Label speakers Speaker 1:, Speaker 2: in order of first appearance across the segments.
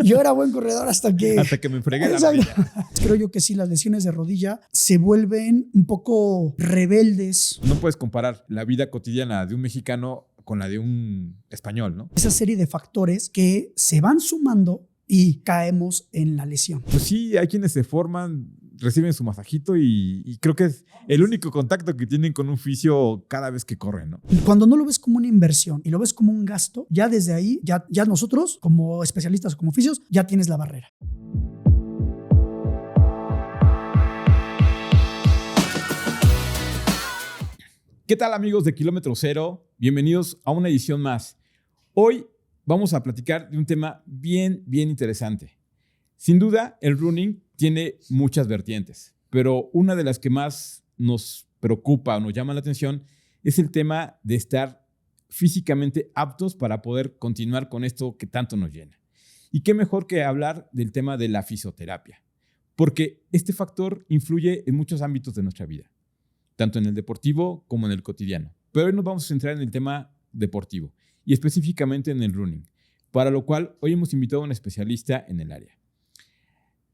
Speaker 1: Yo era buen corredor hasta que
Speaker 2: me fregué la rodilla.
Speaker 1: Creo yo que sí, las lesiones de rodilla se vuelven un poco rebeldes.
Speaker 2: No puedes comparar la vida cotidiana de un mexicano con la de un español, ¿no?
Speaker 1: Esa serie de factores que se van sumando y caemos en la lesión.
Speaker 2: Pues sí, hay quienes se forman, reciben su masajito y creo que es el único contacto que tienen con un fisio cada vez que corren, ¿no?
Speaker 1: Cuando no lo ves como una inversión y lo ves como un gasto, ya desde ahí, ya nosotros, como especialistas, como fisios, ya tienes la barrera.
Speaker 2: ¿Qué tal, amigos de Kilómetro Cero? Bienvenidos a una edición más. Hoy vamos a platicar de un tema bien interesante. Sin duda, el running tiene muchas vertientes, pero una de las que más nos preocupa o nos llama la atención es el tema de estar físicamente aptos para poder continuar con esto que tanto nos llena. Y qué mejor que hablar del tema de la fisioterapia, porque este factor influye en muchos ámbitos de nuestra vida, tanto en el deportivo como en el cotidiano. Pero hoy nos vamos a centrar en el tema deportivo y específicamente en el running, para lo cual hoy hemos invitado a un especialista en el área.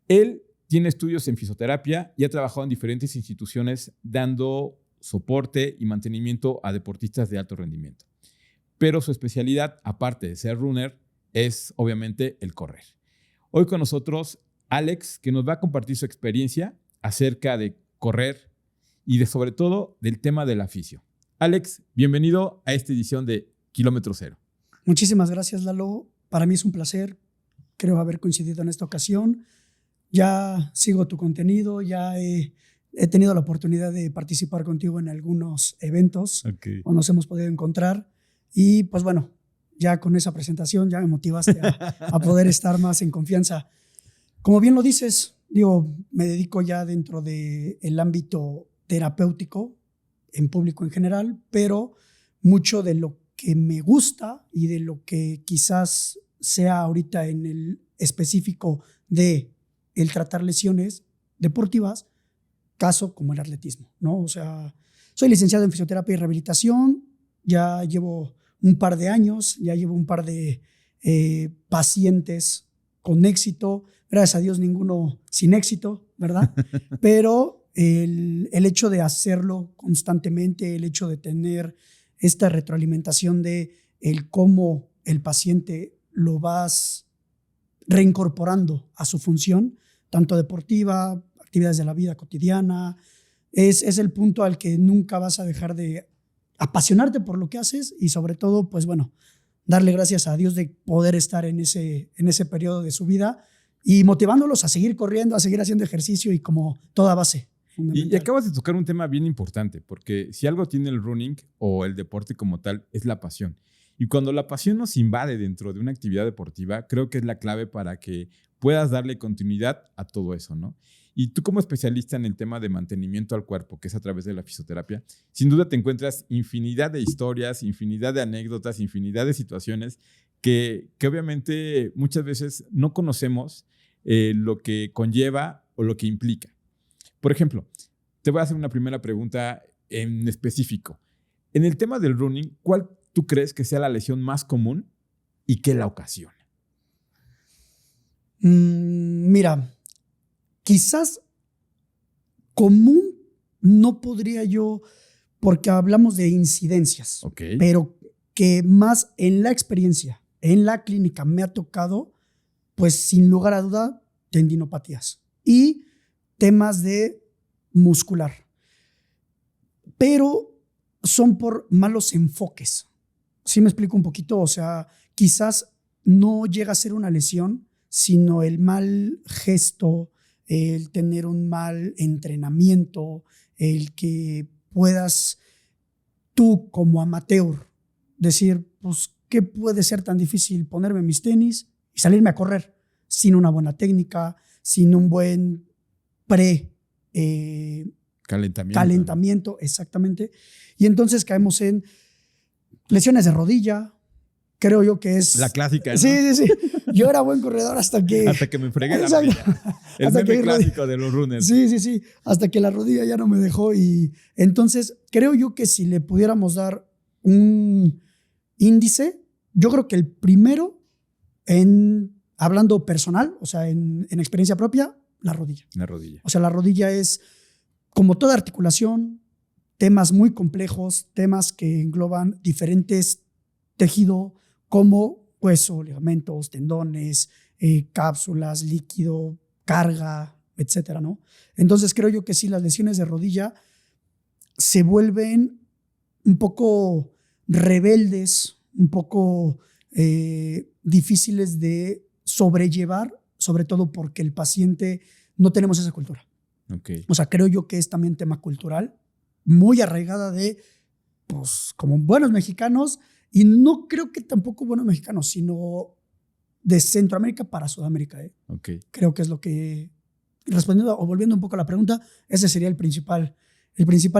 Speaker 2: Él tiene estudios en fisioterapia y ha trabajado en diferentes instituciones dando soporte y mantenimiento a deportistas de alto rendimiento. Pero su especialidad, aparte de ser runner, es obviamente el correr. Hoy con nosotros Alex, que nos va a compartir su experiencia acerca de correr y sobre todo del tema del fisio. Alex, bienvenido a esta edición de Kilómetro Cero.
Speaker 1: Muchísimas gracias, Lalo. Para mí es un placer, creo, haber coincidido en esta ocasión. Ya sigo tu contenido, ya he tenido la oportunidad de participar contigo en algunos eventos donde nos hemos podido encontrar. Y pues bueno, ya con esa presentación ya me motivaste a poder estar más en confianza. Como bien lo dices, me dedico ya dentro del ámbito terapéutico en público en general, pero mucho de lo que me gusta y de lo que quizás sea ahorita en el específico de el tratar lesiones deportivas, caso como el atletismo, ¿no? O sea, soy licenciado en fisioterapia y rehabilitación, ya llevo un par de años, ya llevo un par de pacientes con éxito, gracias a Dios ninguno sin éxito, ¿verdad? Pero el hecho de hacerlo constantemente, el hecho de tener esta retroalimentación de el cómo el paciente lo vas reincorporando a su función, tanto deportiva, actividades de la vida cotidiana, es el punto al que nunca vas a dejar de apasionarte por lo que haces y sobre todo, pues bueno, darle gracias a Dios de poder estar en ese periodo de su vida y motivándolos a seguir corriendo, a seguir haciendo ejercicio y como toda base.
Speaker 2: Y acabas de tocar un tema bien importante, porque si algo tiene el running o el deporte como tal, es la pasión. Y cuando la pasión nos invade dentro de una actividad deportiva, creo que es la clave para que puedas darle continuidad a todo eso, ¿no? Y tú como especialista en el tema de mantenimiento al cuerpo, que es a través de la fisioterapia, sin duda te encuentras infinidad de historias, infinidad de anécdotas, infinidad de situaciones que obviamente muchas veces no conocemos lo que conlleva o lo que implica. Por ejemplo, te voy a hacer una primera pregunta en específico. En el tema del running, ¿cuál tú crees que sea la lesión más común y qué la ocasiona?
Speaker 1: Mira, quizás común no podría yo, porque hablamos de incidencias, pero que más en la experiencia, en la clínica me ha tocado, pues sin lugar a duda, tendinopatías y temas de muscular, pero son por malos enfoques. ¿Sí me explico un poquito? O sea, quizás no llega a ser una lesión, sino el mal gesto, el tener un mal entrenamiento, el que puedas tú como amateur decir, pues, ¿qué puede ser tan difícil ponerme mis tenis y salirme a correr sin una buena técnica, sin un buen calentamiento, exactamente? Y entonces caemos en lesiones de rodilla. Creo yo que es...
Speaker 2: La clásica, ¿no?
Speaker 1: Sí. Yo era buen corredor hasta que me fregué la rodilla. El meme clásico de los runners. Sí. Hasta que la rodilla ya no me dejó. Y entonces creo yo que si le pudiéramos dar un índice, yo creo que el primero en hablando personal, o sea, en experiencia propia, la rodilla.
Speaker 2: La rodilla.
Speaker 1: O sea, la rodilla es, como toda articulación, temas muy complejos, temas que engloban diferentes tejidos como hueso, ligamentos, tendones, cápsulas, líquido, carga, etcétera, ¿no? Entonces creo yo que sí, las lesiones de rodilla se vuelven un poco rebeldes, un poco difíciles de sobrellevar, sobre todo porque el paciente no tenemos esa cultura.
Speaker 2: Okay.
Speaker 1: O sea, creo yo que es también tema cultural, muy arraigada de, pues, como buenos mexicanos, y no creo que tampoco buenos mexicanos, sino de Centroamérica para Sudamérica.
Speaker 2: Okay.
Speaker 1: Creo que es lo que, respondiendo o volviendo un poco a la pregunta, ese sería el principal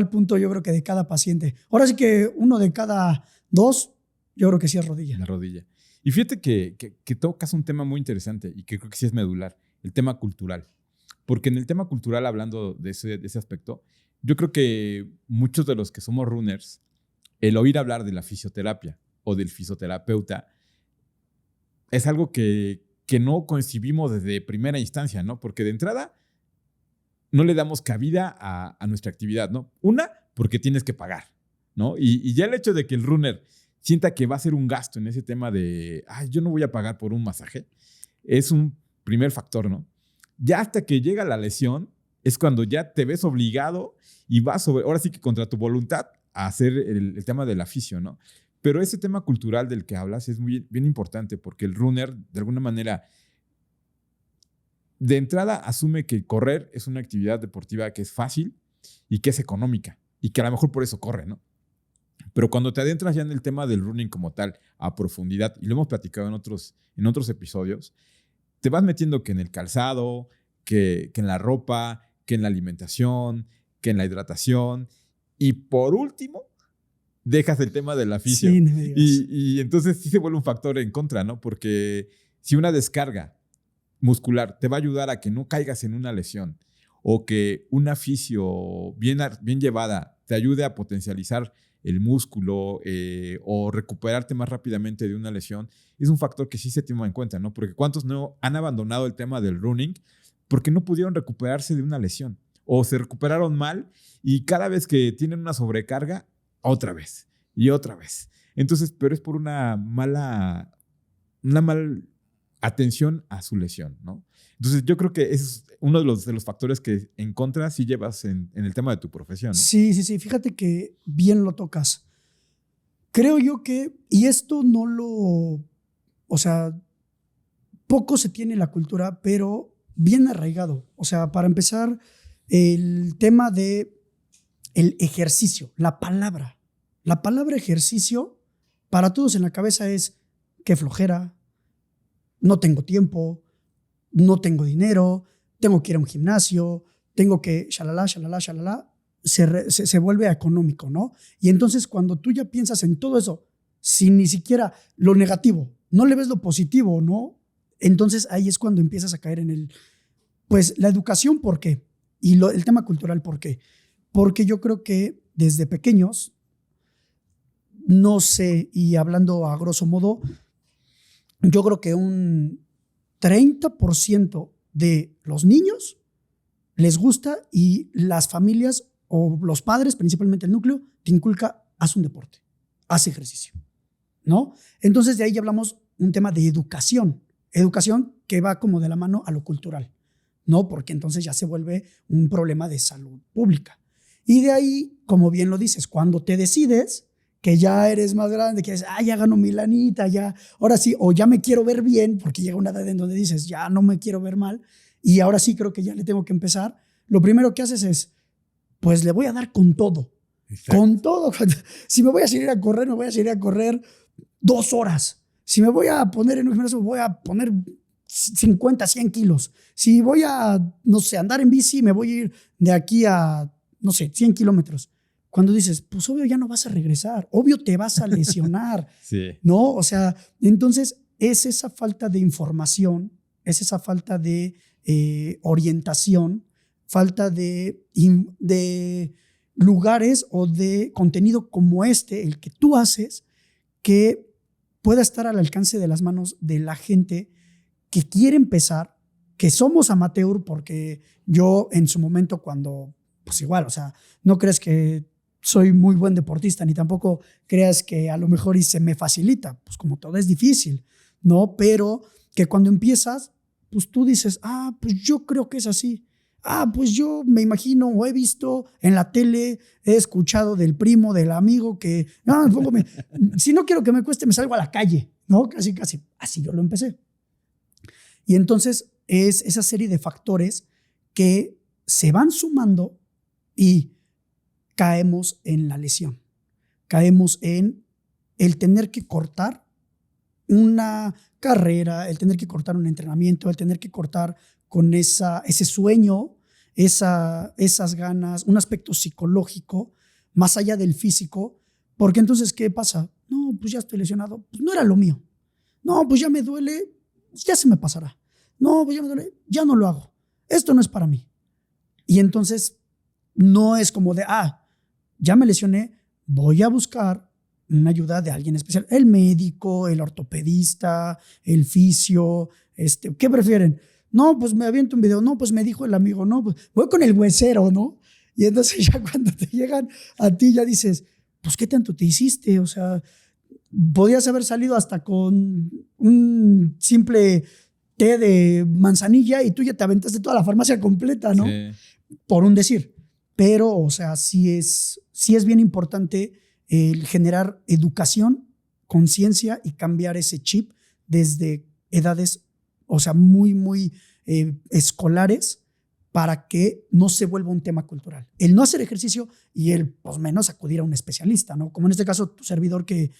Speaker 1: punto, yo creo que de cada paciente. Ahora sí que uno de cada dos, yo creo que sí es rodilla.
Speaker 2: La rodilla. Y fíjate que tocas un tema muy interesante y que creo que sí es medular, el tema cultural. Porque en el tema cultural, hablando de ese aspecto, yo creo que muchos de los que somos runners, el oír hablar de la fisioterapia o del fisioterapeuta es algo que no concibimos desde primera instancia, ¿no? Porque de entrada no le damos cabida a nuestra actividad, ¿no? Una, porque tienes que pagar, ¿no? Y ya el hecho de que el runner sienta que va a ser un gasto en ese tema de, ay, yo no voy a pagar por un masaje, es un primer factor, ¿no? Ya hasta que llega la lesión es cuando ya te ves obligado y vas ahora sí que contra tu voluntad a hacer el tema del fisio, ¿no? Pero ese tema cultural del que hablas es bien importante porque el runner, de alguna manera, de entrada asume que correr es una actividad deportiva que es fácil y que es económica y que a lo mejor por eso corre, ¿no? Pero cuando te adentras ya en el tema del running como tal, a profundidad, y lo hemos platicado en otros episodios, te vas metiendo que en el calzado, que en la ropa, que en la alimentación, que en la hidratación, y por último, dejas el tema del fisio.
Speaker 1: Sí, no me digas.
Speaker 2: Y entonces sí se vuelve un factor en contra, ¿no? Porque si una descarga muscular te va a ayudar a que no caigas en una lesión o que una fisio bien llevada te ayude a potencializar el músculo o recuperarte más rápidamente de una lesión, es un factor que sí se toma en cuenta, ¿no? Porque ¿cuántos no han abandonado el tema del running porque no pudieron recuperarse de una lesión o se recuperaron mal y cada vez que tienen una sobrecarga, otra vez y otra vez? Entonces, pero es por una mala atención a su lesión, ¿no? Entonces, yo creo que ese es uno de los factores que en contra sí llevas en el tema de tu profesión, ¿no?
Speaker 1: Sí. Fíjate que bien lo tocas. Creo yo que, y esto no lo, o sea, poco se tiene en la cultura, pero bien arraigado. O sea, para empezar, el tema de el ejercicio, la palabra ejercicio, para todos en la cabeza es qué flojera, no tengo tiempo, no tengo dinero, tengo que ir a un gimnasio, tengo que shalala, se vuelve económico, ¿no? Y entonces cuando tú ya piensas en todo eso, sin ni siquiera lo negativo, no le ves lo positivo, ¿no? Entonces ahí es cuando empiezas a caer en pues la educación, ¿por qué? Y el tema cultural, ¿por qué? Porque yo creo que desde pequeños, no sé, y hablando a grosso modo, yo creo que un 30% de los niños les gusta y las familias o los padres, principalmente el núcleo, te inculca, haz un deporte, haz ejercicio, ¿no? Entonces de ahí ya hablamos un tema de educación que va como de la mano a lo cultural, ¿no? Porque entonces ya se vuelve un problema de salud pública. Y de ahí, como bien lo dices, cuando te decides que ya eres más grande, que dices, ya gano mi lanita, ya, ahora sí, o ya me quiero ver bien, porque llega una edad en donde dices, ya no me quiero ver mal, y ahora sí creo que ya le tengo que empezar, lo primero que haces es, pues le voy a dar con todo. Exacto. Con todo. Si me voy a salir a correr, me voy a salir a correr 2 horas. Si me voy a poner en un gimnasio, voy a poner 50, 100 kilos. Si voy a, no sé, andar en bici, me voy a ir de aquí a, no sé, 100 kilómetros. Cuando dices, pues obvio ya no vas a regresar, obvio te vas a lesionar,
Speaker 2: sí. ¿No?
Speaker 1: O sea, entonces es esa falta de información, es esa falta de orientación, falta de lugares o de contenido como el que tú haces, que pueda estar al alcance de las manos de la gente que quiere empezar, que somos amateur, porque yo en su momento cuando, pues igual, o sea, no crees que soy muy buen deportista, ni tampoco creas que a lo mejor y se me facilita, pues como todo es difícil, ¿no? Pero que cuando empiezas, pues tú dices, pues yo creo que es así. Pues yo me imagino o he visto en la tele, he escuchado del primo, del amigo que, si no quiero que me cueste, me salgo a la calle, ¿no? Casi, casi, así yo lo empecé. Y entonces es esa serie de factores que se van sumando y caemos en la lesión. Caemos en el tener que cortar una carrera, el tener que cortar un entrenamiento, el tener que cortar con ese sueño, esas ganas, un aspecto psicológico, más allá del físico, porque entonces, ¿qué pasa? No, pues ya estoy lesionado, pues no era lo mío. No, pues ya me duele, ya se me pasará. No, pues ya me duele, ya no lo hago. Esto no es para mí. Y entonces no es como de, ya me lesioné, voy a buscar una ayuda de alguien especial. El médico, el ortopedista, el fisio, ¿qué prefieren? No, pues me aviento un video. No, pues me dijo el amigo. No, pues voy con el huesero, ¿no? Y entonces ya cuando te llegan a ti ya dices, pues ¿qué tanto te hiciste? O sea, podías haber salido hasta con un simple té de manzanilla y tú ya te aventaste toda la farmacia completa, ¿no? Sí. Por un decir. Pero, o sea, sí es bien importante el generar educación, conciencia y cambiar ese chip desde edades, o sea, muy, muy escolares, para que no se vuelva un tema cultural. El no hacer ejercicio y el, pues menos, acudir a un especialista, ¿no? Como en este caso tu servidor, que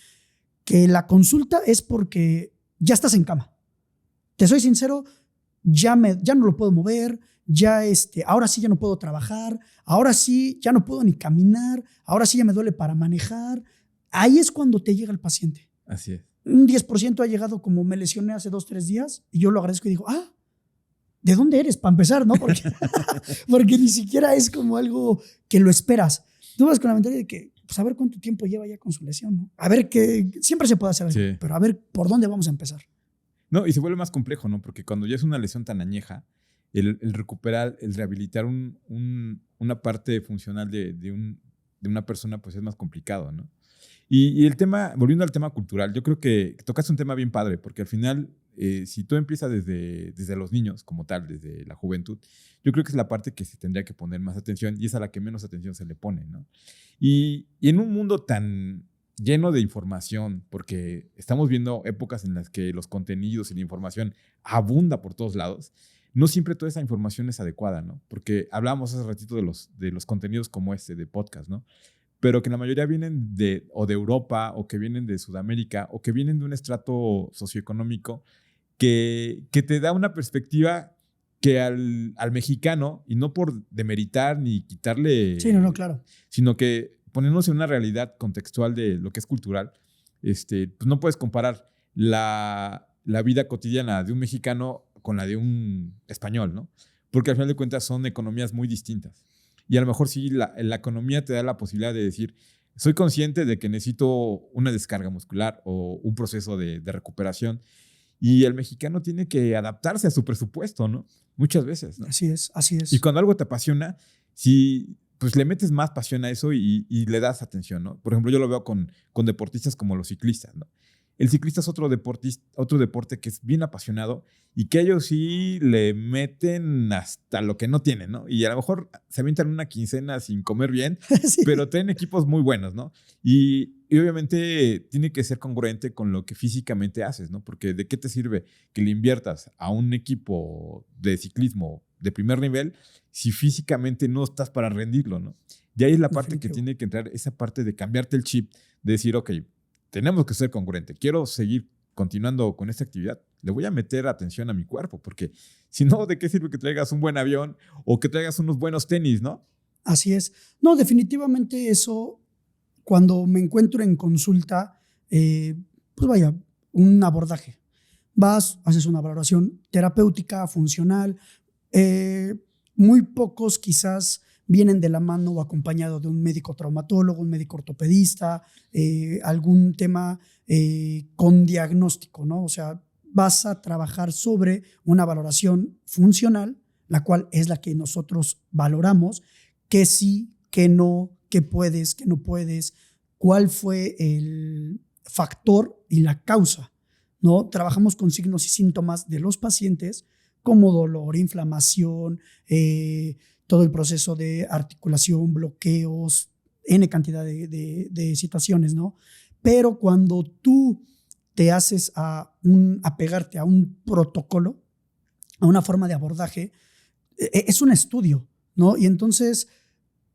Speaker 1: la consulta es porque ya estás en cama. Te soy sincero, ya no lo puedo mover, ahora sí ya no puedo trabajar, ahora sí ya no puedo ni caminar, ahora sí ya me duele para manejar. Ahí es cuando te llega el paciente.
Speaker 2: Así es.
Speaker 1: Un 10% ha llegado como me lesioné hace 2-3 días y yo lo agradezco y digo, ¿de dónde eres? Para empezar, ¿no? Porque ni siquiera es como algo que lo esperas. Tú vas con la mentalidad de que, pues a ver cuánto tiempo lleva ya con su lesión, ¿no? A ver, que siempre se puede hacer algo, sí, pero a ver por dónde vamos a empezar.
Speaker 2: No, y se vuelve más complejo, ¿no? Porque cuando ya es una lesión tan añeja, el recuperar, el rehabilitar una parte funcional de una persona, pues es más complicado, ¿no? Y el tema, volviendo al tema cultural, yo creo que tocaste un tema bien padre, porque al final, si tú empiezas desde los niños como tal, desde la juventud, yo creo que es la parte que se tendría que poner más atención y es a la que menos atención se le pone, ¿no? Y en un mundo tan lleno de información, porque estamos viendo épocas en las que los contenidos y la información abunda por todos lados, no siempre toda esa información es adecuada, ¿no? Porque hablábamos hace ratito de los contenidos como de podcast, ¿no? Pero que la mayoría vienen de Europa, o que vienen de Sudamérica, o que vienen de un estrato socioeconómico que te da una perspectiva que al mexicano, y no por demeritar ni quitarle...
Speaker 1: Sí, no, claro.
Speaker 2: Sino que poniéndose en una realidad contextual de lo que es cultural, pues no puedes comparar la vida cotidiana de un mexicano con la de un español, ¿no? Porque al final de cuentas son economías muy distintas. Y a lo mejor sí la economía te da la posibilidad de decir, soy consciente de que necesito una descarga muscular o un proceso de recuperación. Y el mexicano tiene que adaptarse a su presupuesto, ¿no? Muchas veces, ¿no?
Speaker 1: Así es, así es.
Speaker 2: Y cuando algo te apasiona, sí, pues le metes más pasión a eso y le das atención, ¿no? Por ejemplo, yo lo veo con deportistas como los ciclistas, ¿no? El ciclista es otro deporte que es bien apasionado y que ellos sí le meten hasta lo que no tienen, ¿no? Y a lo mejor se avientan una quincena sin comer bien, sí, pero tienen equipos muy buenos, ¿no? Y obviamente tiene que ser congruente con lo que físicamente haces, ¿no? Porque ¿de qué te sirve que le inviertas a un equipo de ciclismo de primer nivel si físicamente no estás para rendirlo, ¿no? Y ahí es la parte que tiene que entrar, esa parte de cambiarte el chip, de decir, ok, tenemos que ser congruentes. Quiero seguir continuando con esta actividad. Le voy a meter atención a mi cuerpo, porque si no, ¿de qué sirve que traigas un buen avión o que traigas unos buenos tenis, no?
Speaker 1: Así es. No, definitivamente eso, cuando me encuentro en consulta, pues vaya, un abordaje. Vas, haces una valoración terapéutica, funcional. Muy pocos quizás vienen de la mano o acompañado de un médico traumatólogo, un médico ortopedista, algún tema con diagnóstico, ¿no? O sea, vas a trabajar sobre una valoración funcional, la cual es la que nosotros valoramos, que sí, que no, que puedes, que no puedes, cuál fue el factor y la causa, ¿no? Trabajamos con signos y síntomas de los pacientes como dolor, inflamación, todo el proceso de articulación, bloqueos, N cantidad de situaciones, ¿no? Pero cuando tú te haces a pegarte a un protocolo, a una forma de abordaje, es un estudio, ¿no? Y entonces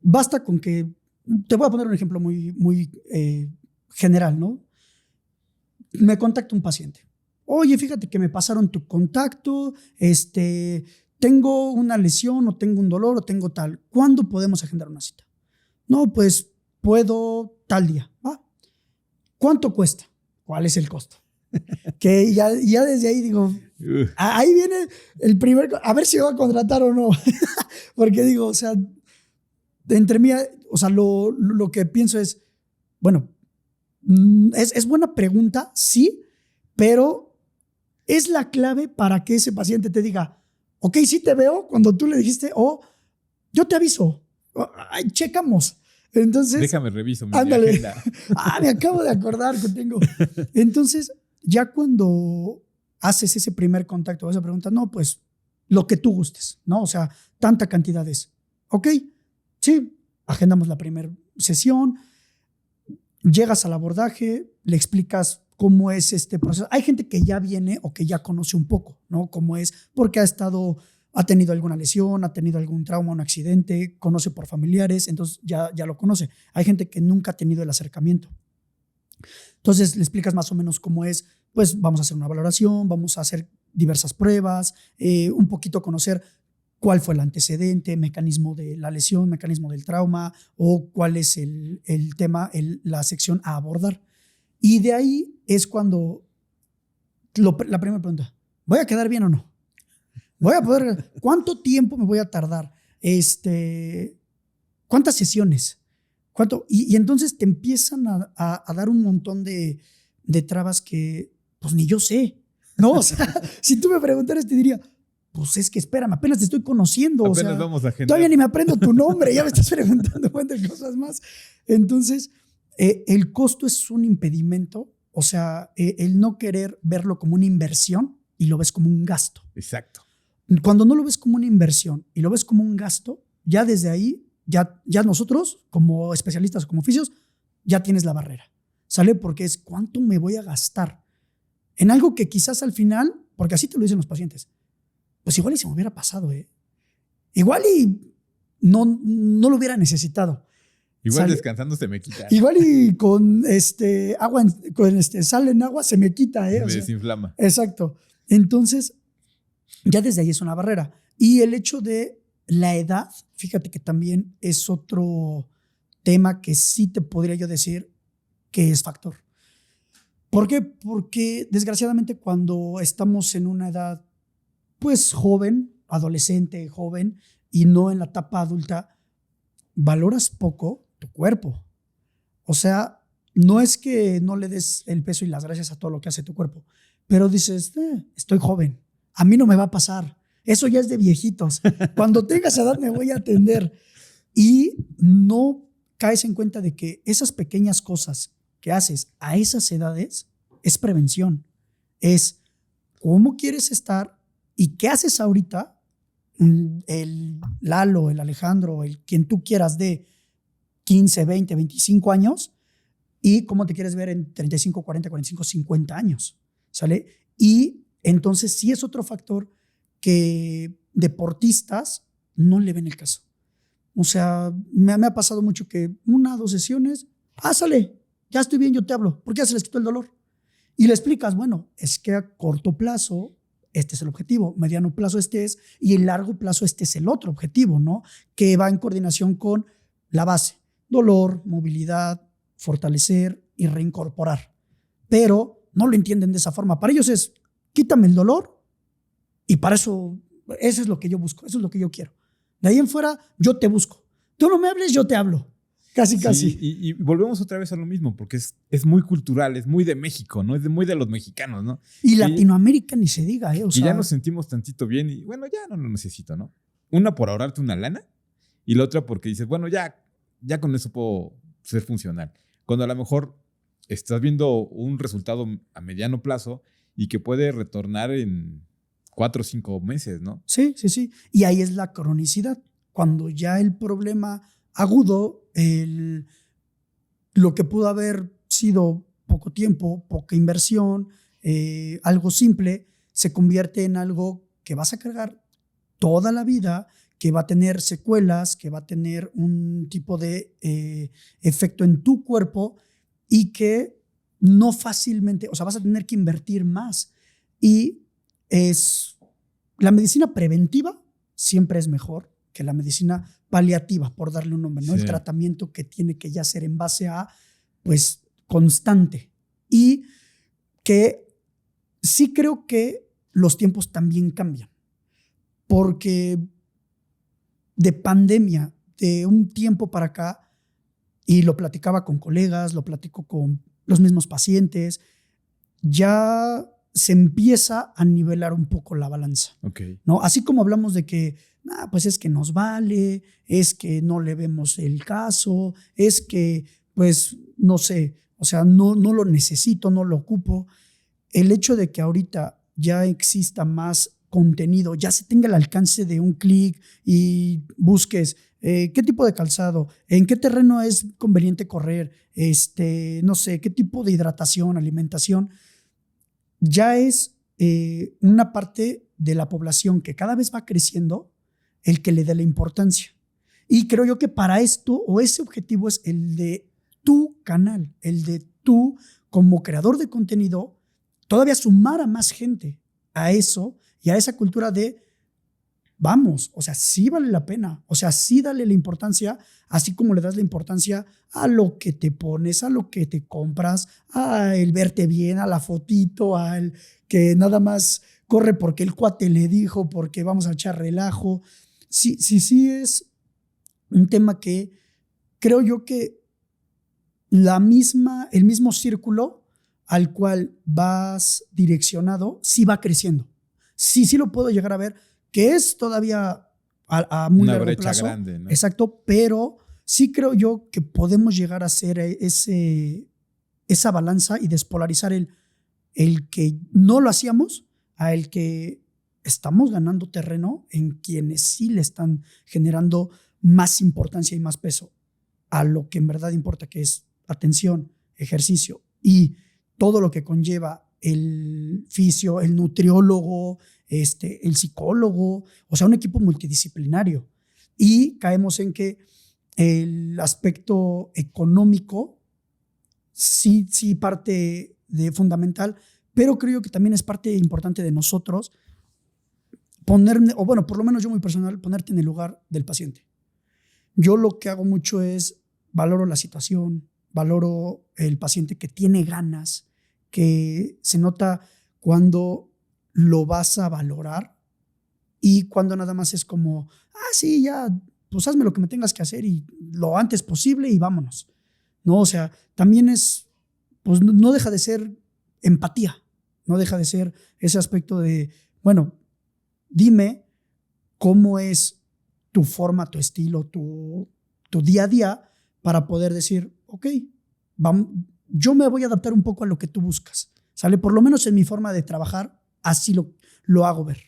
Speaker 1: basta con que, te voy a poner un ejemplo muy general, ¿no? Me contacta un paciente. Oye, fíjate que me pasaron tu contacto, tengo una lesión o tengo un dolor o tengo tal. ¿Cuándo podemos agendar una cita? No, pues puedo tal día. ¿Va? ¿Cuánto cuesta? ¿Cuál es el costo? Que ya desde ahí digo, ahí viene el primer, a ver si va a contratar o no. Porque digo, o sea, entre mí, o sea, lo que pienso es, bueno, es buena pregunta, sí, pero es la clave para que ese paciente te diga, ok, sí te veo cuando tú le dijiste, yo te aviso, checamos. Entonces,
Speaker 2: déjame reviso mi
Speaker 1: ándale.
Speaker 2: agenda.
Speaker 1: Me acabo de acordar que tengo. Entonces, ya cuando haces ese primer contacto, esa pregunta, no, pues lo que tú gustes, ¿no? O sea, tanta cantidad es. Ok, sí, agendamos la primera sesión, llegas al abordaje, le explicas cómo es este proceso. Hay gente que ya viene o que ya conoce un poco, ¿no? Cómo es, porque ha tenido alguna lesión, ha tenido algún trauma, un accidente, conoce por familiares, entonces ya lo conoce. Hay gente que nunca ha tenido el acercamiento. Entonces le explicas más o menos cómo es, pues vamos a hacer una valoración, vamos a hacer diversas pruebas, un poquito conocer cuál fue el antecedente, mecanismo de la lesión, mecanismo del trauma o cuál es el tema, la sección a abordar. Y de ahí es cuando la primera pregunta, ¿voy a quedar bien o no? ¿Voy a poder? ¿Cuánto tiempo me voy a tardar? ¿Cuántas sesiones? Y entonces te empiezan a dar un montón de trabas que pues ni yo sé, ¿no? O sea, si tú me preguntaras te diría, pues es que espérame, apenas te estoy conociendo.
Speaker 2: Apenas
Speaker 1: o sea,
Speaker 2: vamos a agendar.
Speaker 1: Todavía ni me aprendo tu nombre, ya me estás preguntando cuántas cosas más. Entonces, el costo es un impedimento, o sea, el no querer verlo como una inversión y lo ves como un gasto.
Speaker 2: Exacto.
Speaker 1: Cuando no lo ves como una inversión y lo ves como un gasto, ya desde ahí, ya nosotros, como especialistas o como oficios, ya tienes la barrera, ¿sale? Porque es cuánto me voy a gastar en algo que quizás al final, porque así te lo dicen los pacientes, pues igual y se me hubiera pasado, igual y no lo hubiera necesitado.
Speaker 2: Igual
Speaker 1: ¿sale?
Speaker 2: Descansando se me quita.
Speaker 1: Igual y con agua, con sal en agua se me quita,
Speaker 2: Se me desinflama.
Speaker 1: Exacto. Entonces, ya desde ahí es una barrera. Y el hecho de la edad, fíjate que también es otro tema que sí te podría yo decir que es factor. ¿Por qué? Porque desgraciadamente cuando estamos en una edad pues joven, adolescente, joven, y no en la etapa adulta, valoras poco tu cuerpo. O sea, no es que no le des el peso y las gracias a todo lo que hace tu cuerpo, pero dices, estoy joven, a mí no me va a pasar, eso ya es de viejitos, cuando tenga esa edad me voy a atender. Y no caes en cuenta de que esas pequeñas cosas que haces a esas edades es prevención, es cómo quieres estar y qué haces ahorita, el Lalo, el Alejandro, el quien tú quieras de 15, 20, 25 años y cómo te quieres ver en 35, 40, 45, 50 años, ¿sale? Y entonces sí es otro factor que deportistas no le ven el caso. O sea, me ha pasado mucho que 1 o 2 sesiones, sale, ya estoy bien, yo te hablo, ¿por qué ya se les quitó el dolor? Y le explicas, bueno, es que a corto plazo este es el objetivo, mediano plazo este es, y en largo plazo este es el otro objetivo, ¿no? Que va en coordinación con la base, dolor, movilidad, fortalecer y reincorporar. Pero no lo entienden de esa forma. Para ellos es, quítame el dolor y para eso es lo que yo busco, eso es lo que yo quiero. De ahí en fuera, yo te busco. Tú no me hables, yo te hablo. Casi,
Speaker 2: Sí,
Speaker 1: casi.
Speaker 2: y volvemos otra vez a lo mismo, porque es muy cultural, es muy de México, ¿no? Muy de los mexicanos, ¿no?
Speaker 1: Y
Speaker 2: Que,
Speaker 1: Latinoamérica ni se diga, ¿eh? O
Speaker 2: que ya
Speaker 1: sea,
Speaker 2: nos sentimos tantito bien y bueno, ya no lo necesito, ¿no? Una por ahorrarte una lana y la otra porque dices, bueno, ya con eso puedo ser funcional. Cuando a lo mejor estás viendo un resultado a mediano plazo y que puede retornar en 4 o 5 meses, ¿no?
Speaker 1: sí, sí, sí. Y ahí es la cronicidad. Cuando ya el problema agudo, lo que pudo haber sido poco tiempo, poca inversión, algo simple, se convierte en algo que vas a cargar toda la vida, que va a tener secuelas, que va a tener un tipo de efecto en tu cuerpo y que no fácilmente, o sea, vas a tener que invertir más. Y es la medicina preventiva siempre es mejor que la medicina paliativa, por darle un nombre, ¿no?
Speaker 2: Sí.
Speaker 1: El tratamiento que tiene que ya ser en base a, pues, constante. Y que sí creo que los tiempos también cambian, porque de pandemia, de un tiempo para acá, y lo platicaba con colegas, lo platico con los mismos pacientes, ya se empieza a nivelar un poco la balanza,
Speaker 2: Ok.
Speaker 1: ¿no? Así como hablamos de que, pues es que nos vale, es que no le vemos el caso, es que, pues, no sé, o sea, no lo necesito, no lo ocupo. El hecho de que ahorita ya exista más contenido, ya se tenga el alcance de un clic y busques qué tipo de calzado, en qué terreno es conveniente correr, no sé, qué tipo de hidratación, alimentación, ya es una parte de la población que cada vez va creciendo el que le dé la importancia. Y creo yo que para esto, o ese objetivo es el de tu canal, el de tú como creador de contenido, todavía sumar a más gente a eso y a esa cultura de vamos, o sea, sí vale la pena, o sea, sí dale la importancia, así como le das la importancia a lo que te pones, a lo que te compras, a el verte bien, a la fotito, al que nada más corre porque el cuate le dijo, porque vamos a echar relajo. Sí, sí, sí es un tema que creo yo que el mismo círculo al cual vas direccionado, sí va creciendo. Sí, sí lo puedo llegar a ver, que es todavía a muy
Speaker 2: Una
Speaker 1: largo
Speaker 2: brecha
Speaker 1: plazo.
Speaker 2: grande, ¿no?
Speaker 1: Exacto, pero sí creo yo que podemos llegar a hacer esa balanza y despolarizar el que no lo hacíamos a el que estamos ganando terreno en quienes sí le están generando más importancia y más peso a lo que en verdad importa, que es atención, ejercicio y todo lo que conlleva el fisio, el nutriólogo, el psicólogo, o sea, un equipo multidisciplinario. Y caemos en que el aspecto económico sí, sí parte de fundamental, pero creo que también es parte importante de nosotros ponerme, o bueno, por lo menos yo muy personal, ponerte en el lugar del paciente. Yo lo que hago mucho es valoro la situación, valoro el paciente que tiene ganas, que se nota cuando lo vas a valorar y cuando nada más es como, sí, ya, pues hazme lo que me tengas que hacer y lo antes posible y vámonos. No, o sea, también es, pues no deja de ser empatía, no deja de ser ese aspecto de, bueno, dime cómo es tu forma, tu estilo, tu día a día para poder decir, ok, vamos, yo me voy a adaptar un poco a lo que tú buscas. ¿Sale? Por lo menos en mi forma de trabajar, así lo hago ver.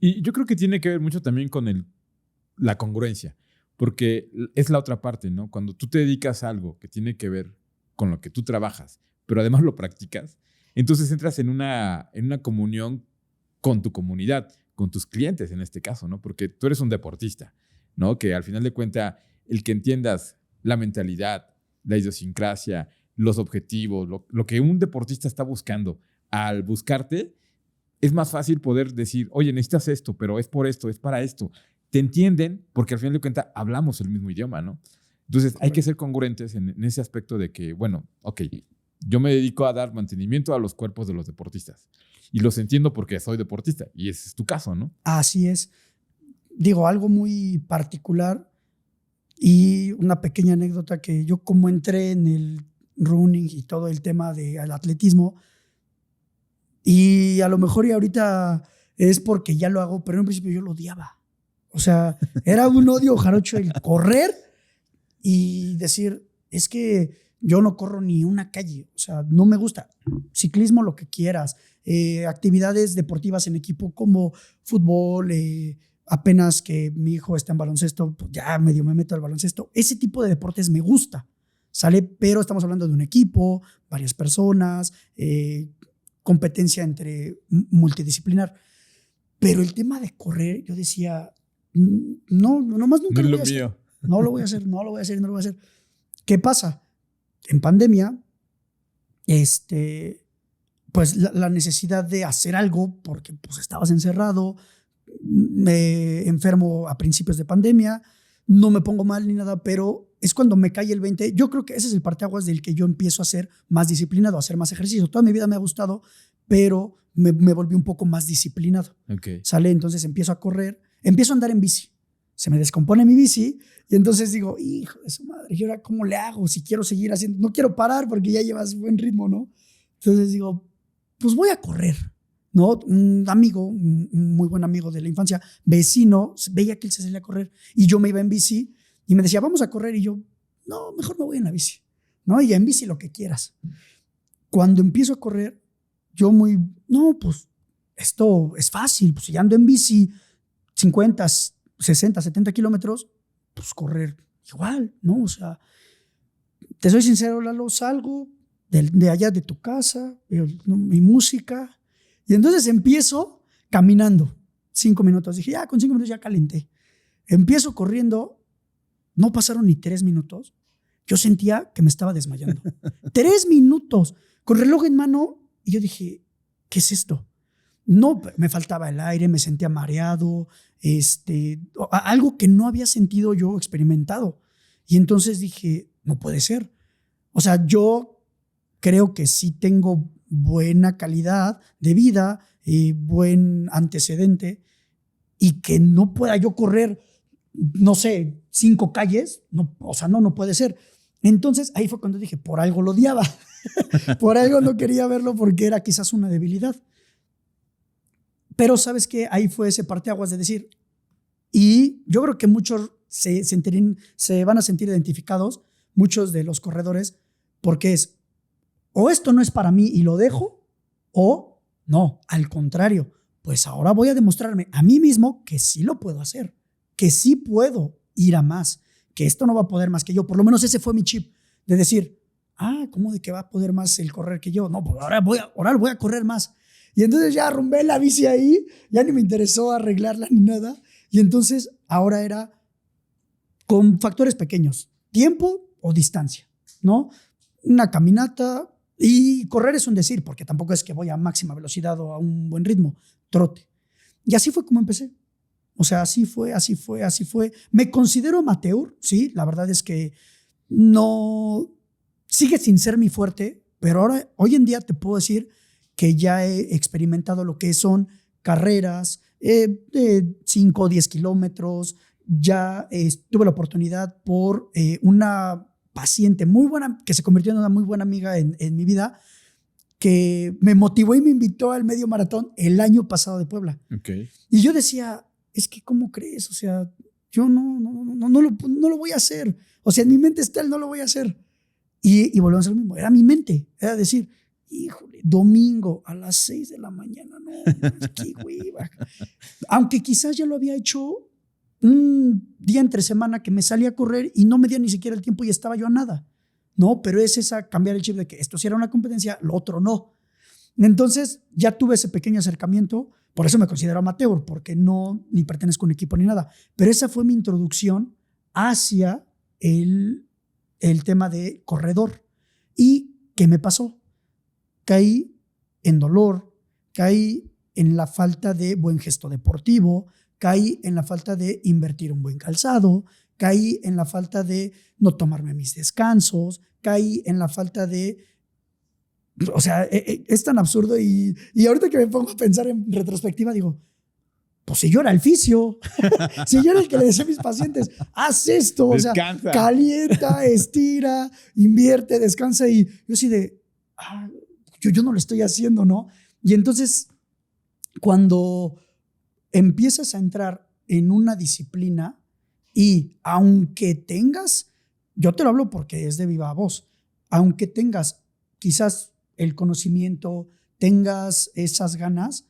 Speaker 2: Y yo creo que tiene que ver mucho también con la congruencia, porque es la otra parte, ¿no? Cuando tú te dedicas a algo que tiene que ver con lo que tú trabajas, pero además lo practicas, entonces entras en una comunión con tu comunidad, con tus clientes en este caso, ¿no? Porque tú eres un deportista, ¿no? Que al final de cuentas, el que entiendas la mentalidad, la idiosincrasia, los objetivos, lo que un deportista está buscando, al buscarte, es más fácil poder decir, oye, necesitas esto, pero es por esto, es para esto. Te entienden porque al final de cuentas hablamos el mismo idioma, ¿no? Entonces hay que ser congruentes en ese aspecto de que, bueno, ok, yo me dedico a dar mantenimiento a los cuerpos de los deportistas y los entiendo porque soy deportista y ese es tu caso, ¿no?
Speaker 1: Así es. Digo, algo muy particular Y una pequeña anécdota que yo como entré en el running y todo el tema del atletismo, y a lo mejor y ahorita es porque ya lo hago, pero en un principio yo lo odiaba. O sea, era un odio jarocho el correr y decir, es que yo no corro ni una calle, o sea, no me gusta. Ciclismo, lo que quieras, actividades deportivas en equipo como fútbol, apenas que mi hijo está en baloncesto, pues ya medio me meto al baloncesto. Ese tipo de deportes me gusta, ¿sale? Pero estamos hablando de un equipo, varias personas, competencia entre multidisciplinar. Pero el tema de correr, yo decía, no, nomás nunca
Speaker 2: No es
Speaker 1: lo
Speaker 2: lo
Speaker 1: voy a hacer.
Speaker 2: mío.
Speaker 1: No lo voy a hacer, no lo voy a hacer, no lo voy a hacer. ¿Qué pasa? En pandemia, pues la necesidad de hacer algo, porque pues estabas encerrado, me enfermo a principios de pandemia, no me pongo mal ni nada, pero es cuando me cae el 20. Yo creo que ese es el parteaguas del que yo empiezo a ser más disciplinado, a hacer más ejercicio. Toda mi vida me ha gustado, pero me volví un poco más disciplinado.
Speaker 2: Okay.
Speaker 1: ¿Sale? Entonces empiezo a correr, empiezo a andar en bici. Se me descompone mi bici y entonces digo, hijo de su madre, ¿y ahora cómo le hago? Si quiero seguir haciendo, no quiero parar porque ya llevas buen ritmo, ¿no? Entonces digo, pues voy a correr, ¿no? Un amigo, un muy buen amigo de la infancia, vecino, veía que él se salía a correr y yo me iba en bici y me decía, vamos a correr. Y yo, no, mejor me voy en la bici, ¿no? Y en bici lo que quieras. Cuando empiezo a correr, yo no, pues esto es fácil, pues si ando en bici 50, 60, 70 kilómetros, pues correr igual, ¿no? O sea, te soy sincero, Lalo, salgo de allá de tu casa, mi música, y entonces empiezo caminando 5 minutos. Dije, ya, con 5 minutos ya calenté. Empiezo corriendo, no pasaron ni 3 minutos. Yo sentía que me estaba desmayando. 3 minutos, con reloj en mano, y yo dije, ¿qué es esto? No, me faltaba el aire, me sentía mareado, algo que no había sentido yo experimentado. Y entonces dije, no puede ser. O sea, yo creo que sí tengo buena calidad de vida, buen antecedente, y que no pueda yo correr, no sé, 5 calles, no, o sea, no puede ser. Entonces ahí fue cuando dije, por algo lo odiaba, por algo no quería verlo porque era quizás una debilidad. Pero sabes que ahí fue ese parteaguas de decir, y yo creo que muchos se van a sentir identificados, muchos de los corredores, porque es, o esto no es para mí y lo dejo, o no, al contrario, pues ahora voy a demostrarme a mí mismo que sí lo puedo hacer, que sí puedo ir a más, que esto no va a poder más que yo. Por lo menos ese fue mi chip, de decir, ¿cómo de que va a poder más el correr que yo? No, pues ahora voy a correr más. Y entonces ya arrumbé la bici ahí, ya ni me interesó arreglarla ni nada. Y entonces ahora era con factores pequeños, tiempo o distancia, ¿no? Una caminata, y correr es un decir, porque tampoco es que voy a máxima velocidad o a un buen ritmo, trote. Y así fue como empecé. O sea, así fue. Me considero amateur, sí, la verdad es que no, sigue sin ser mi fuerte, pero hoy en día te puedo decir que ya he experimentado lo que son carreras de 5 o 10 kilómetros. Ya tuve la oportunidad por una paciente muy buena, que se convirtió en una muy buena amiga en mi vida, que me motivó y me invitó al medio maratón el año pasado de Puebla.
Speaker 2: Okay.
Speaker 1: Y yo decía, es que ¿cómo crees? O sea, yo no lo voy a hacer. O sea, en mi mente está el no lo voy a hacer. Y volvemos a lo mismo. Era mi mente. Era decir, híjole, domingo a las 6 de la mañana, no, qué hueva. Aunque quizás ya lo había hecho un día entre semana que me salía a correr y no me dio ni siquiera el tiempo y estaba yo a nada. No, pero es esa cambiar el chip de que esto sí era una competencia, lo otro no. Entonces ya tuve ese pequeño acercamiento, por eso me considero amateur, porque no ni pertenezco a un equipo ni nada. Pero esa fue mi introducción hacia el tema de corredor. ¿Y qué me pasó? Caí en dolor, caí en la falta de buen gesto deportivo, caí en la falta de invertir un buen calzado, caí en la falta de no tomarme mis descansos, caí en la falta de... O sea, es tan absurdo y ahorita que me pongo a pensar en retrospectiva digo, pues si yo era el fisio, si yo era el que le decía a mis pacientes, haz esto,
Speaker 2: Descansa.
Speaker 1: o sea, calienta, estira, invierte, descansa, y yo así de, yo no lo estoy haciendo, ¿no? Y entonces, cuando empiezas a entrar en una disciplina y aunque tengas, yo te lo hablo porque es de viva voz, aunque tengas quizás el conocimiento, tengas esas ganas,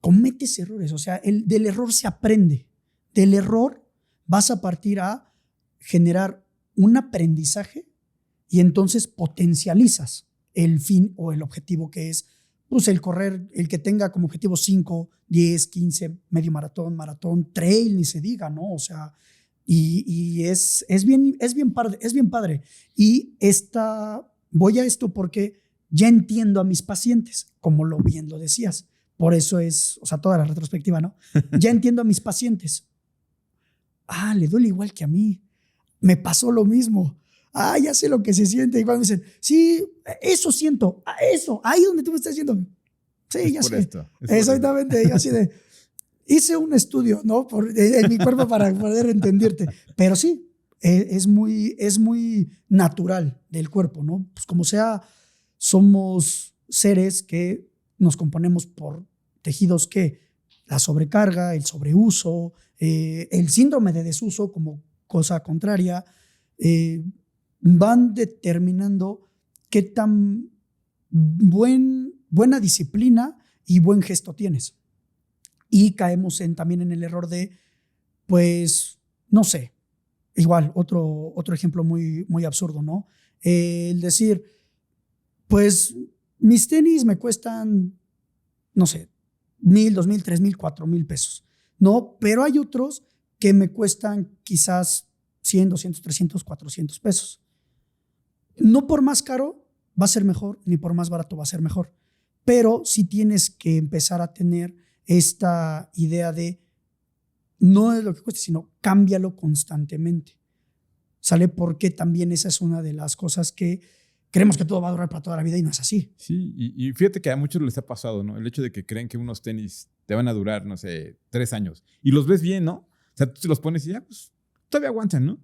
Speaker 1: cometes errores. O sea, del error se aprende. Del error vas a partir a generar un aprendizaje y entonces potencializas el fin o el objetivo que es pues el correr, el que tenga como objetivo 5, 10, 15, medio maratón, trail, ni se diga, ¿no? O sea, y es bien padre. Y voy a esto porque ya entiendo a mis pacientes, como bien lo decías. Por eso es, o sea, toda la retrospectiva, ¿no? Ya entiendo a mis pacientes. Le duele igual que a mí. Me pasó lo mismo. Ya sé lo que se siente. Y cuando me dicen, sí, eso siento, eso, ahí donde tú me estás diciendo. Sí,
Speaker 2: es
Speaker 1: ya
Speaker 2: por
Speaker 1: sé.
Speaker 2: Esto,
Speaker 1: exactamente. Así de, hice un estudio, ¿no? En mi cuerpo para poder entenderte. Pero sí, es muy natural del cuerpo, ¿no? Pues como sea, somos seres que nos componemos por tejidos que la sobrecarga, el sobreuso, el síndrome de desuso como cosa contraria, van determinando qué tan buena disciplina y buen gesto tienes. Y caemos también en el error de, pues, no sé, igual, otro ejemplo muy, muy absurdo, ¿no? El decir, pues, mis tenis me cuestan, no sé, 1,000, 2,000, 3,000, 4,000 pesos, ¿no? Pero hay otros que me cuestan quizás 100, 200, 300, 400 pesos. No por más caro va a ser mejor, ni por más barato va a ser mejor. Pero sí tienes que empezar a tener esta idea de no es lo que cueste, sino cámbialo constantemente. ¿Sale? Porque también esa es una de las cosas que creemos que todo va a durar para toda la vida y no es así.
Speaker 2: Sí, y fíjate que a muchos les ha pasado, ¿no? El hecho de que creen que unos tenis te van a durar, no sé, 3 años. Y los ves bien, ¿no? O sea, tú te los pones y ya, pues, todavía aguantan, ¿no?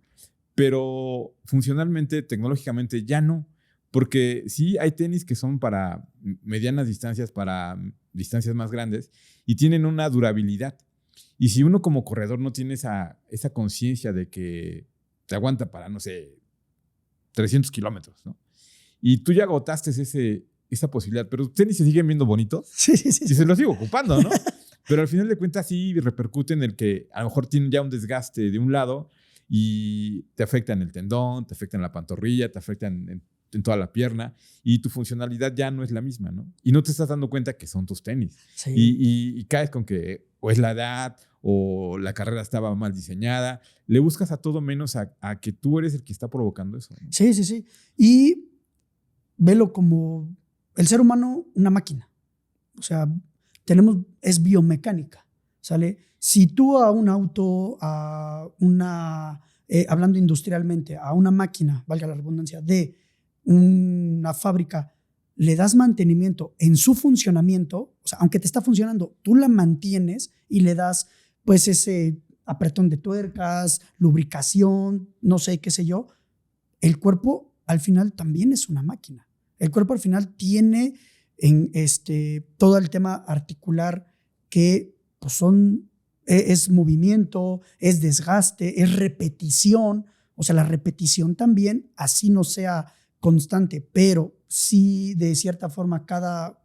Speaker 2: Pero funcionalmente, tecnológicamente, ya no. Porque sí hay tenis que son para medianas distancias, para distancias más grandes, y tienen una durabilidad. Y si uno como corredor no tiene esa conciencia de que te aguanta para, no sé, 300 kilómetros, ¿no? Y tú ya agotaste esa posibilidad, pero los tenis se siguen viendo bonitos.
Speaker 1: Sí.
Speaker 2: Y se los sigo ocupando, ¿no? Pero al final de cuentas sí repercute en el que a lo mejor tienen ya un desgaste de un lado y te afecta en el tendón, te afecta en la pantorrilla, te afecta en toda la pierna y tu funcionalidad ya no es la misma, ¿no? Y no te estás dando cuenta que son tus tenis.
Speaker 1: Sí.
Speaker 2: Y caes con que o es la edad o la carrera estaba mal diseñada. Le buscas a todo menos a que tú eres el que está provocando eso, ¿no?
Speaker 1: Sí. Y velo como el ser humano, una máquina. O sea, es biomecánica, ¿sale? Si tú a un auto, hablando industrialmente, a una máquina, valga la redundancia, de una fábrica, le das mantenimiento en su funcionamiento, o sea, aunque te está funcionando, tú la mantienes y le das, pues, ese apretón de tuercas, lubricación, no sé, qué sé yo. El cuerpo, al final, también es una máquina. El cuerpo, al final, tiene todo el tema articular que pues es movimiento, es desgaste, es repetición. O sea, la repetición también, así no sea constante, pero sí de cierta forma cada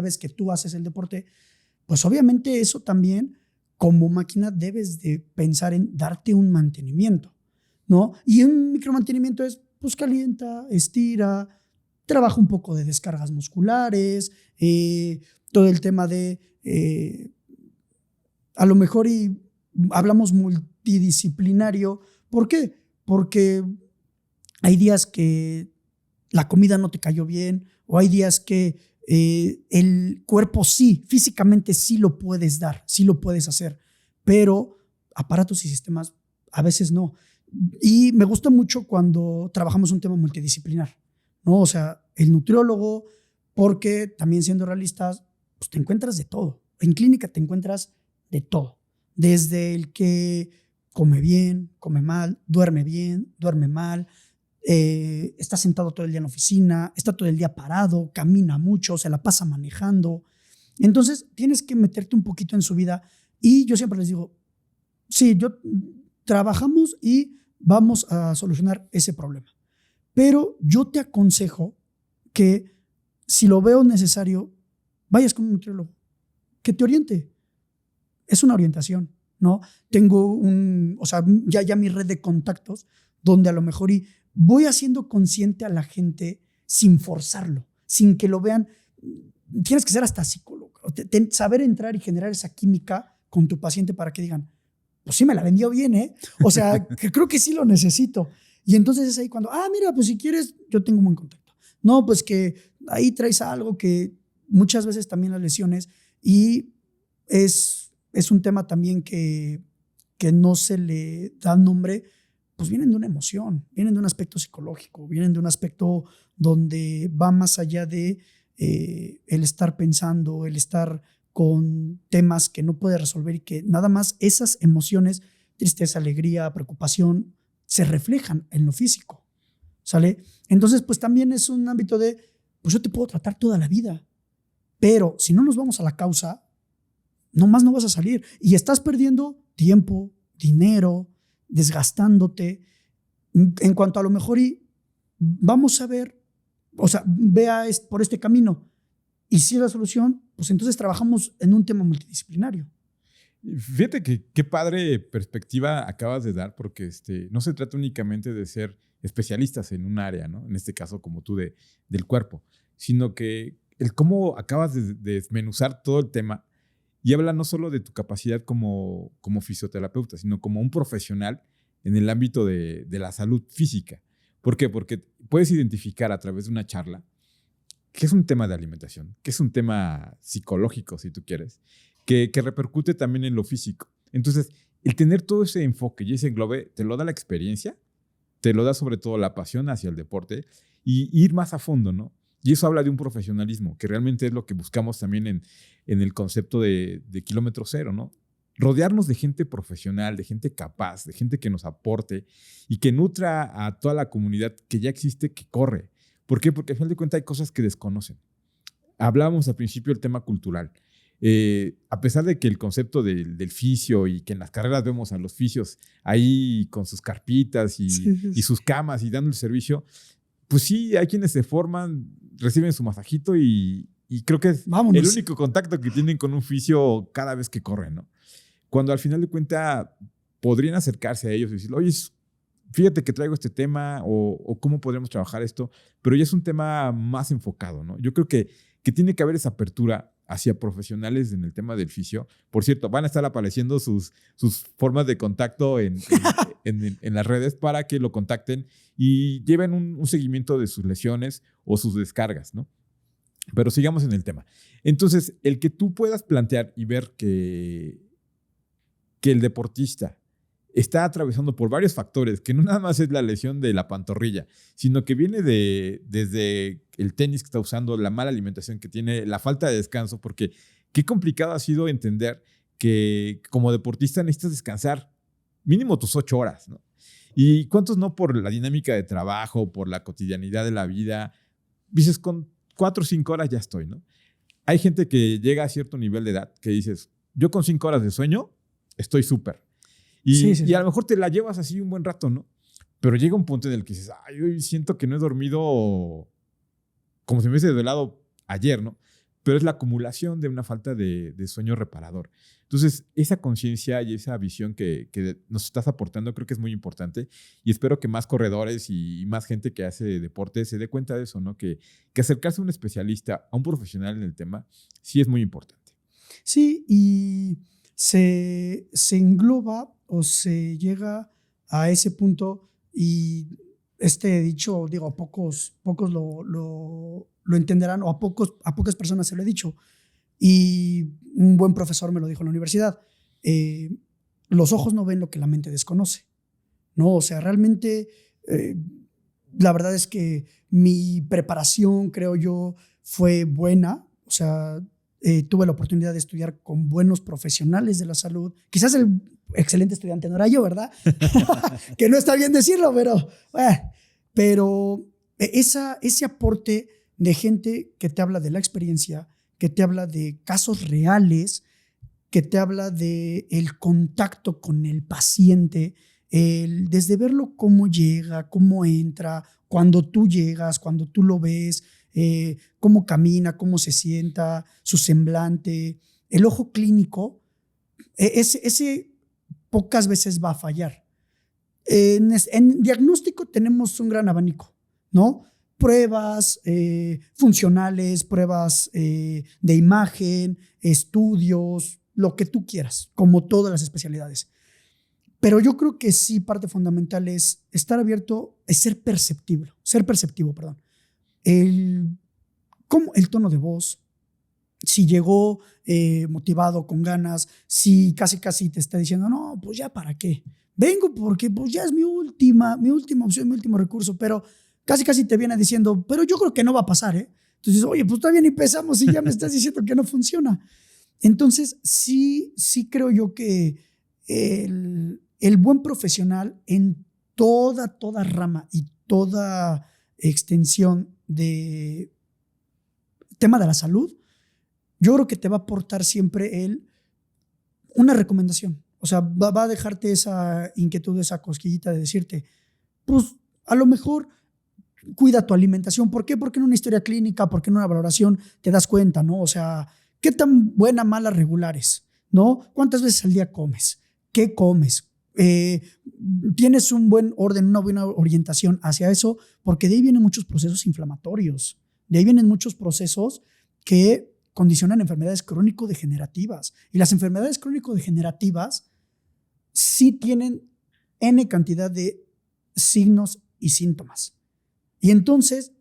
Speaker 1: vez que tú haces el deporte, pues obviamente eso también como máquina debes de pensar en darte un mantenimiento, ¿no? Y un micromantenimiento es, pues calienta, estira, trabaja un poco de descargas musculares, todo el tema de, a lo mejor y hablamos multidisciplinario. ¿Por qué? Porque hay días que la comida no te cayó bien o hay días que el cuerpo sí, físicamente sí lo puedes dar, sí lo puedes hacer, pero aparatos y sistemas a veces no. Y me gusta mucho cuando trabajamos un tema multidisciplinar, ¿no? O sea, el nutriólogo, porque también siendo realistas, pues te encuentras de todo. En clínica te encuentras de todo. Desde el que come bien, come mal, duerme bien, duerme mal, está sentado todo el día en la oficina, está todo el día parado, camina mucho, se la pasa manejando. Entonces, tienes que meterte un poquito en su vida. Y yo siempre les digo, sí, trabajamos y vamos a solucionar ese problema. Pero yo te aconsejo que si lo veo necesario, vayas con un nutriólogo, que te oriente. Es una orientación, ¿no? Tengo ya mi red de contactos donde a lo mejor voy haciendo consciente a la gente sin forzarlo, sin que lo vean. Tienes que ser hasta psicólogo, saber entrar y generar esa química con tu paciente para que digan, pues sí me la vendió bien, ¿eh? O sea, que creo que sí lo necesito. Y entonces es ahí cuando, mira, pues si quieres, yo tengo un buen contacto. No, pues que ahí traes algo que muchas veces también las lesiones y es un tema también que no se le da nombre, pues vienen de una emoción, vienen de un aspecto psicológico, vienen de un aspecto donde va más allá de el estar pensando, el estar con temas que no puede resolver y que nada más esas emociones, tristeza, alegría, preocupación, se reflejan en lo físico, ¿sale? Entonces, pues también es un ámbito de, pues yo te puedo tratar toda la vida, pero si no nos vamos a la causa, nomás no vas a salir y estás perdiendo tiempo, dinero, desgastándote. En cuanto a lo mejor vamos a ver, o sea, vea por este camino y si es la solución, pues entonces trabajamos en un tema multidisciplinario.
Speaker 2: Fíjate que qué padre perspectiva acabas de dar, porque no se trata únicamente de ser especialistas en un área, ¿no? En este caso, como tú, del cuerpo, sino que el cómo acabas de desmenuzar todo el tema y habla no solo de tu capacidad como fisioterapeuta, sino como un profesional en el ámbito de la salud física. ¿Por qué? Porque puedes identificar a través de una charla que es un tema de alimentación, que es un tema psicológico, si tú quieres, que repercute también en lo físico. Entonces, el tener todo ese enfoque y ese englobe te lo da la experiencia, te lo da sobre todo la pasión hacia el deporte y ir más a fondo, ¿no? Y eso habla de un profesionalismo, que realmente es lo que buscamos también en el concepto de kilómetro cero, ¿no? Rodearnos de gente profesional, de gente capaz, de gente que nos aporte y que nutra a toda la comunidad que ya existe, que corre. ¿Por qué? Porque al final de cuentas hay cosas que desconocen. Hablábamos al principio del tema cultural. A pesar de que el concepto del fisio y que en las carreras vemos a los fisios ahí con sus carpitas y sus camas y dando el servicio, pues sí, hay quienes se forman, reciben su masajito y creo que es el único contacto que tienen con un fisio cada vez que corren, ¿no? Cuando al final de cuentas podrían acercarse a ellos y decir, oye, fíjate que traigo este tema o cómo podríamos trabajar esto, pero ya es un tema más enfocado, ¿no? Yo creo que tiene que haber esa apertura hacia profesionales en el tema del fisio. Por cierto, van a estar apareciendo sus formas de contacto en las redes para que lo contacten y lleven un seguimiento de sus lesiones o sus descargas, ¿no? Pero sigamos en el tema. Entonces, el que tú puedas plantear y ver que el deportista está atravesando por varios factores, que no nada más es la lesión de la pantorrilla, sino que viene desde el tenis que está usando, la mala alimentación que tiene, la falta de descanso, porque qué complicado ha sido entender que como deportista necesitas descansar mínimo tus 8 horas, ¿no? Y cuántos no por la dinámica de trabajo, por la cotidianidad de la vida, dices con 4 o 5 horas ya estoy, ¿no? Hay gente que llega a cierto nivel de edad que dices, yo con 5 horas de sueño estoy súper. Y a lo mejor te la llevas así un buen rato, ¿no? Pero llega un punto en el que dices, ay, hoy siento que no he dormido como si me hubiese desvelado ayer, ¿no? Pero es la acumulación de una falta de sueño reparador. Entonces, esa conciencia y esa visión que nos estás aportando creo que es muy importante y espero que más corredores y más gente que hace deporte se dé cuenta de eso, ¿no? Que acercarse a un especialista, a un profesional en el tema, sí es muy importante.
Speaker 1: Sí, y se engloba o se llega a ese punto y este dicho, digo, pocos lo entenderán o a pocas personas se lo he dicho y un buen profesor me lo dijo en la universidad, los ojos no ven lo que la mente desconoce, ¿no? O sea, realmente la verdad es que mi preparación, creo yo, fue buena, o sea, tuve la oportunidad de estudiar con buenos profesionales de la salud. Quizás el excelente estudiante no era yo, ¿verdad? Que no está bien decirlo, pero ese aporte de gente que te habla de la experiencia, que te habla de casos reales, que te habla de el contacto con el paciente, desde verlo cómo llega, cómo entra, cuando tú llegas, cuando tú lo ves, cómo camina, cómo se sienta, su semblante, el ojo clínico, ese pocas veces va a fallar. En diagnóstico tenemos un gran abanico, ¿no? Pruebas funcionales, pruebas de imagen, estudios, lo que tú quieras, como todas las especialidades. Pero yo creo que sí, parte fundamental es estar abierto, es ser perceptivo, perdón. El tono de voz, si llegó motivado, con ganas, si casi te está diciendo, no, pues ya para qué. Vengo porque pues ya es mi última opción, mi último recurso, pero casi te viene diciendo, pero yo creo que no va a pasar, ¿eh? Entonces, oye, pues todavía ni empezamos y ya me estás diciendo que no funciona. Entonces, sí creo yo que el buen profesional en toda rama y toda extensión de tema de la salud, yo creo que te va a aportar siempre una recomendación. O sea, va a dejarte esa inquietud, esa cosquillita de decirte, pues a lo mejor cuida tu alimentación. ¿Por qué? Porque en una historia clínica, porque en una valoración te das cuenta, ¿no? O sea, ¿qué tan buena, mala, regulares? ¿No? ¿Cuántas veces al día comes? ¿Qué comes? ¿Tienes un buen orden, una buena orientación hacia eso? Porque de ahí vienen muchos procesos inflamatorios. De ahí vienen muchos procesos que condicionan enfermedades crónico-degenerativas. Y las enfermedades crónico-degenerativas sí tienen N cantidad de signos y síntomas. Y entonces,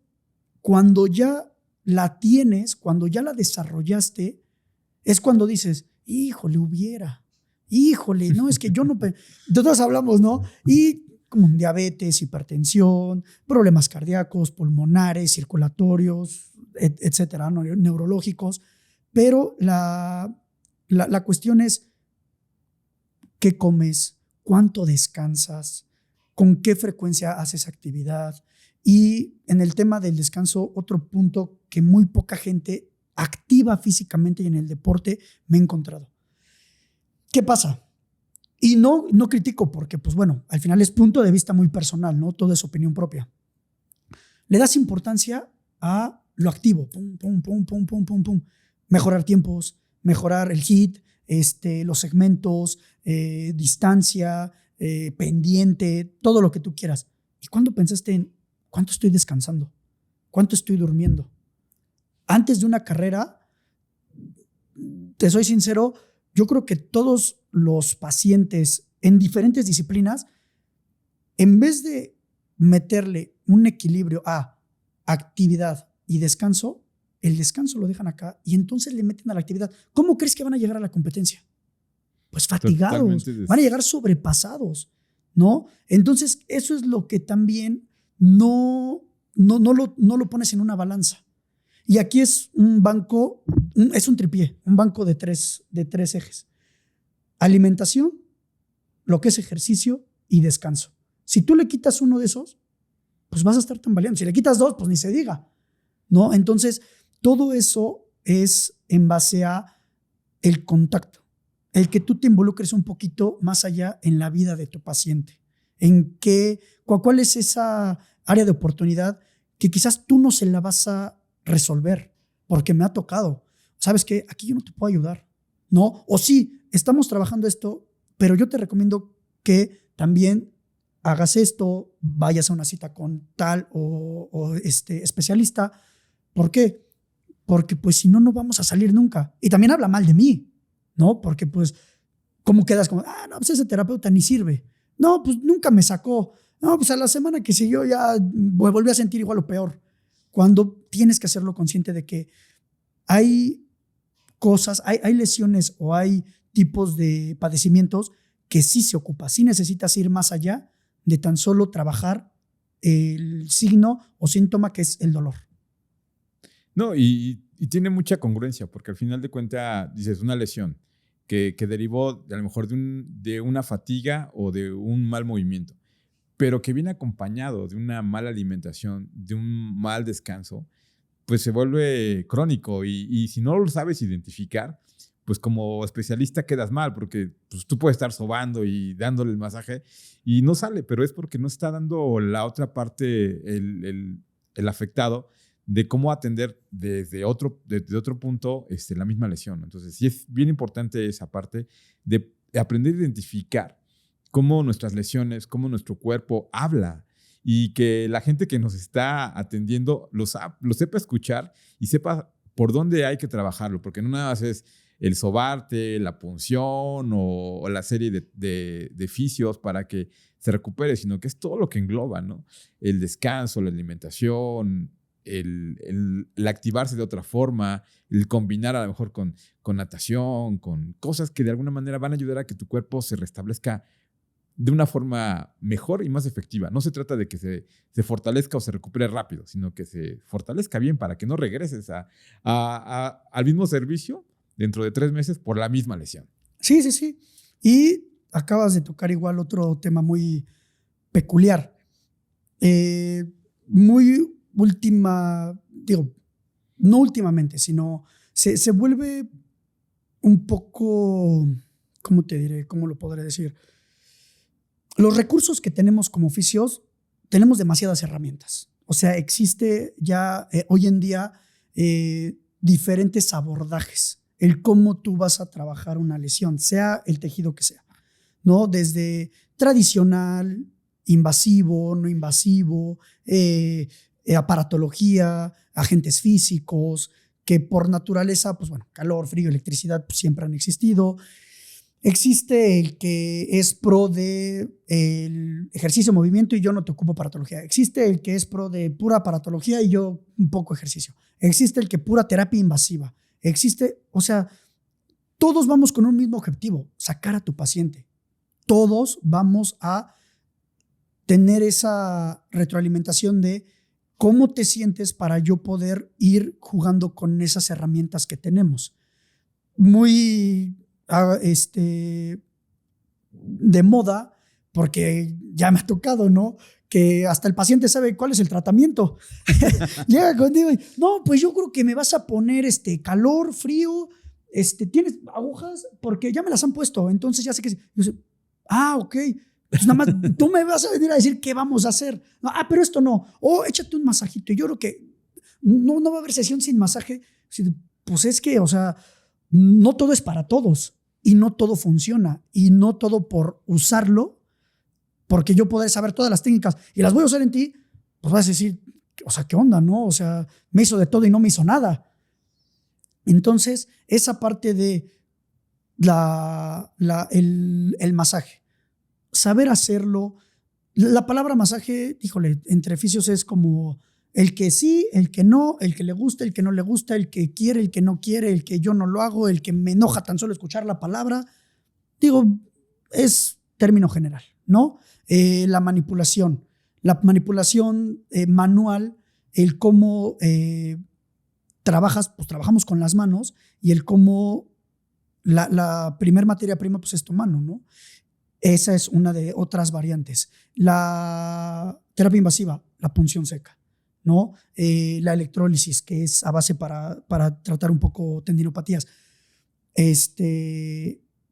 Speaker 1: cuando ya la tienes, cuando ya la desarrollaste, es cuando dices, híjole, no, es que yo no... Todos hablamos, ¿no? Y como diabetes, hipertensión, problemas cardíacos, pulmonares, circulatorios, etcétera, neurológicos. Pero la cuestión es qué comes, cuánto descansas, con qué frecuencia haces actividad. Y en el tema del descanso, otro punto que muy poca gente activa físicamente y en el deporte me he encontrado. ¿Qué pasa? Y no critico porque, pues bueno, al final es punto de vista muy personal, ¿no? Todo es opinión propia. Le das importancia a lo activo. Pum. Mejorar tiempos, mejorar el HIIT, los segmentos, distancia, pendiente, todo lo que tú quieras. ¿Y cuándo pensaste en cuánto estoy descansando? ¿Cuánto estoy durmiendo? Antes de una carrera, te soy sincero, yo creo que todos los pacientes en diferentes disciplinas, en vez de meterle un equilibrio a actividad y descanso, el descanso lo dejan acá y entonces le meten a la actividad. ¿Cómo crees que van a llegar a la competencia? Pues fatigados, van a llegar sobrepasados, ¿no? Entonces, eso es lo que también no lo pones en una balanza. Y aquí es un banco, es un tripié, un banco de tres ejes. Alimentación, lo que es ejercicio y descanso. Si tú le quitas uno de esos, pues vas a estar tambaleando. Si le quitas dos, pues ni se diga, ¿no? Entonces, todo eso es en base a el contacto, el que tú te involucres un poquito más allá en la vida de tu paciente, en cuál es esa área de oportunidad que quizás tú no se la vas a resolver, porque me ha tocado. ¿Sabes qué? Aquí yo no te puedo ayudar, ¿no? O sí, estamos trabajando esto, pero yo te recomiendo que también hagas esto, vayas a una cita con tal o especialista. ¿Por qué? Porque pues si no, no vamos a salir nunca. Y también habla mal de mí, ¿no? Porque pues, ¿cómo quedas? Como, no, pues ese terapeuta ni sirve. No, pues nunca me sacó. No, pues a la semana que siguió ya me volví a sentir igual o peor. Cuando tienes que hacerlo consciente de que hay cosas, hay lesiones o hay tipos de padecimientos que sí se ocupa, sí necesitas ir más allá de tan solo trabajar el signo o síntoma que es el dolor.
Speaker 2: No, y y tiene mucha congruencia, porque al final de cuentas, dices, una lesión que derivó a lo mejor de una fatiga o de un mal movimiento, pero que viene acompañado de una mala alimentación, de un mal descanso, pues se vuelve crónico y si no lo sabes identificar, pues como especialista quedas mal, porque pues, tú puedes estar sobando y dándole el masaje y no sale, pero es porque no está dando la otra parte, el afectado, de cómo atender desde otro punto la misma lesión. Entonces, sí es bien importante esa parte de aprender a identificar cómo nuestras lesiones, cómo nuestro cuerpo habla y que la gente que nos está atendiendo lo sepa escuchar y sepa por dónde hay que trabajarlo, porque no nada más es el sobarte, la punción o la serie de fisios para que se recupere, sino que es todo lo que engloba, ¿no? El descanso, la alimentación, el activarse de otra forma, el combinar a lo mejor con natación, con cosas que de alguna manera van a ayudar a que tu cuerpo se restablezca de una forma mejor y más efectiva. No se trata de que se fortalezca o se recupere rápido, sino que se fortalezca bien para que no regreses al mismo servicio dentro de 3 meses por la misma lesión.
Speaker 1: Sí, sí, sí. Y acabas de tocar igual otro tema muy peculiar. Muy no últimamente, sino se vuelve un poco, ¿cómo te diré? ¿Cómo lo podré decir? Los recursos que tenemos como fisios, tenemos demasiadas herramientas. O sea, existe ya hoy en día diferentes abordajes, el cómo tú vas a trabajar una lesión, sea el tejido que sea, ¿no? Desde tradicional, invasivo, no invasivo, aparatología, agentes físicos, que por naturaleza, pues bueno, calor, frío, electricidad pues, siempre han existido. Existe el que es pro de el ejercicio, movimiento y yo no te ocupo aparatología. Existe el que es pro de pura aparatología y yo un poco ejercicio. Existe el que pura terapia invasiva. Existe, o sea, todos vamos con un mismo objetivo, sacar a tu paciente. Todos vamos a tener esa retroalimentación de cómo te sientes para yo poder ir jugando con esas herramientas que tenemos. Muy de moda, porque ya me ha tocado, ¿no? Que hasta el paciente sabe cuál es el tratamiento. Llega contigo y, no, pues yo creo que me vas a poner calor, frío, ¿tienes agujas? Porque ya me las han puesto, entonces ya sé que... Yo sé, ok, pues nada más tú me vas a venir a decir qué vamos a hacer. No, pero esto no. Échate un masajito. Yo creo que no va a haber sesión sin masaje. Pues es que, o sea, no todo es para todos y no todo funciona y no todo por usarlo, porque yo poder saber todas las técnicas y las voy a usar en ti, pues vas a decir, o sea, ¿qué onda, no? O sea, me hizo de todo y no me hizo nada. Entonces, esa parte de el masaje, saber hacerlo. La palabra masaje, híjole, entre fisios es como el que sí, el que no, el que le gusta, el que no le gusta, el que quiere, el que no quiere, el que yo no lo hago, el que me enoja tan solo escuchar la palabra. Digo, es término general, ¿no? La manipulación manual, el cómo trabajas, pues trabajamos con las manos y el cómo la primer materia prima pues es tu mano, ¿no? Esa es una de otras variantes. La terapia invasiva, la punción seca, ¿no? La electrólisis, que es a base para tratar un poco tendinopatías.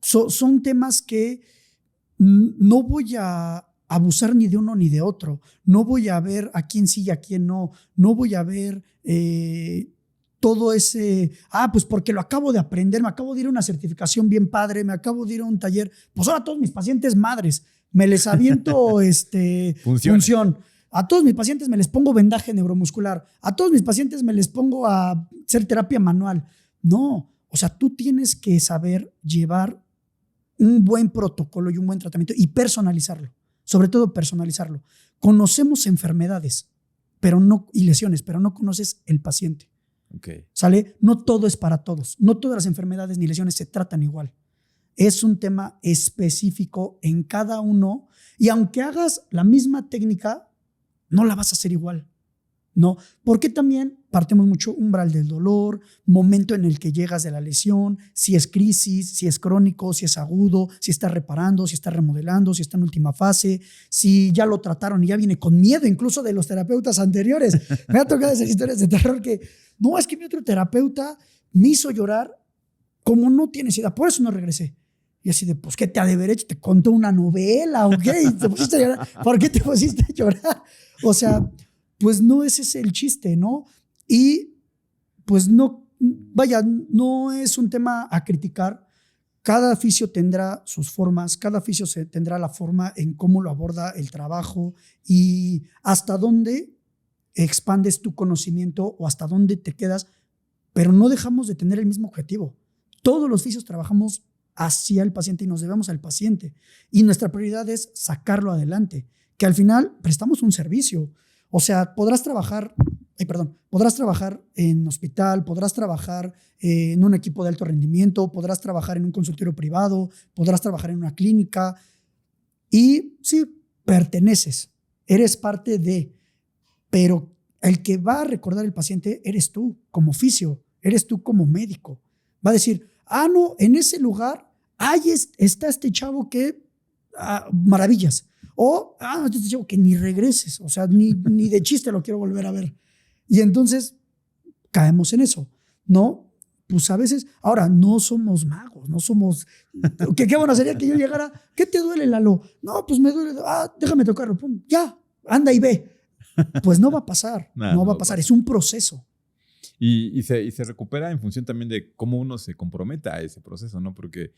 Speaker 1: Son temas que no voy a abusar ni de uno ni de otro. No voy a ver a quién sí y a quién no. No voy a ver todo ese, pues porque lo acabo de aprender, me acabo de ir a una certificación bien padre, me acabo de ir a un taller, pues ahora a todos mis pacientes madres, me les aviento función. A todos mis pacientes me les pongo vendaje neuromuscular, a todos mis pacientes me les pongo a hacer terapia manual. No, o sea, tú tienes que saber llevar un buen protocolo y un buen tratamiento y personalizarlo, sobre todo personalizarlo. Conocemos enfermedades y lesiones, pero no conoces el paciente.
Speaker 2: Okay.
Speaker 1: ¿Sale? No todo es para todos. No todas las enfermedades ni lesiones se tratan igual. Es un tema específico en cada uno y aunque hagas la misma técnica, no la vas a hacer igual. ¿no? Porque también partimos mucho umbral del dolor, momento en el que llegas de la lesión, si es crisis, si es crónico, si es agudo, si está reparando, si está remodelando, si está en última fase, si ya lo trataron y ya viene con miedo incluso de los terapeutas anteriores. Me ha tocado esas historias de terror que, no, es que mi otro terapeuta me hizo llorar como no tienes idea, por eso no regresé. Y así de, pues, ¿qué te ha de haber hecho? ¿Te contó una novela o qué? ¿Te pusiste a llorar? ¿Por qué te pusiste a llorar? O sea, pues no ese es el chiste, ¿no? Y pues no, vaya, no es un tema a criticar. Cada fisio tendrá sus formas, cada fisio tendrá la forma en cómo lo aborda el trabajo y hasta dónde expandes tu conocimiento o hasta dónde te quedas, pero no dejamos de tener el mismo objetivo. Todos los fisios trabajamos hacia el paciente y nos debemos al paciente. Y nuestra prioridad es sacarlo adelante, que al final prestamos un servicio. O sea, podrás trabajar en hospital, podrás trabajar en un equipo de alto rendimiento, podrás trabajar en un consultorio privado, podrás trabajar en una clínica y sí, perteneces, eres parte de, pero el que va a recordar el paciente eres tú como fisio, eres tú como médico. Va a decir, no, en ese lugar, ahí está este chavo que, maravillas. O, este chavo que ni regreses, o sea, ni de chiste lo quiero volver a ver. Y entonces caemos en eso, ¿no? Pues a veces, ahora, no somos magos, no somos, qué bueno sería que yo llegara, ¿qué te duele, Lalo? No, pues me duele, déjame tocarlo, pum, ya, anda y ve. Pues no va a pasar, no va a pasar, es un proceso.
Speaker 2: Y se recupera en función también de cómo uno se comprometa a ese proceso, ¿no? Porque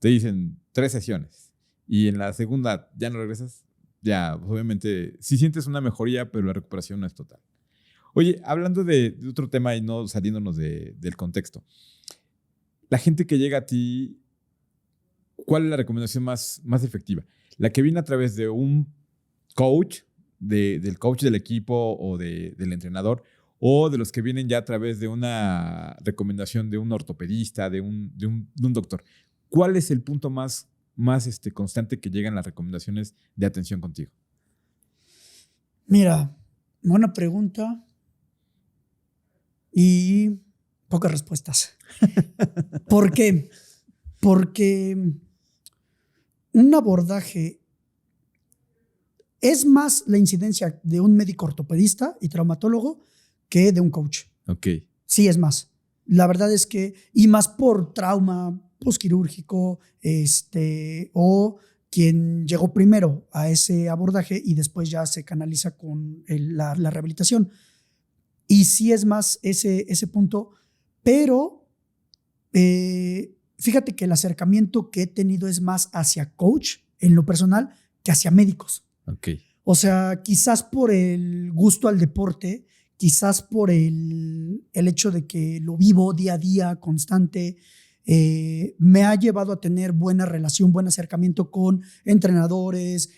Speaker 2: te dicen 3 sesiones y en la segunda ya no regresas, ya obviamente sí sientes una mejoría, pero la recuperación no es total. Oye, hablando de otro tema y no saliéndonos del contexto, la gente que llega a ti, ¿cuál es la recomendación más efectiva? ¿La que viene a través de un coach, del coach del equipo o del entrenador, o de los que vienen ya a través de una recomendación de un ortopedista, de un doctor? ¿Cuál es el punto más constante que llegan las recomendaciones de atención contigo?
Speaker 1: Mira, buena pregunta y pocas respuestas. ¿Por qué? Porque un abordaje es más la incidencia de un médico ortopedista y traumatólogo que de un coach.
Speaker 2: Ok.
Speaker 1: Sí, es más. La verdad es que, y más por trauma postquirúrgico, o quien llegó primero a ese abordaje y después ya se canaliza con la rehabilitación. Y sí es más ese punto, pero fíjate que el acercamiento que he tenido es más hacia coach en lo personal que hacia médicos.
Speaker 2: Okay.
Speaker 1: O sea, quizás por el gusto al deporte, quizás por el hecho de que lo vivo día a día, constante, me ha llevado a tener buena relación, buen acercamiento con entrenadores,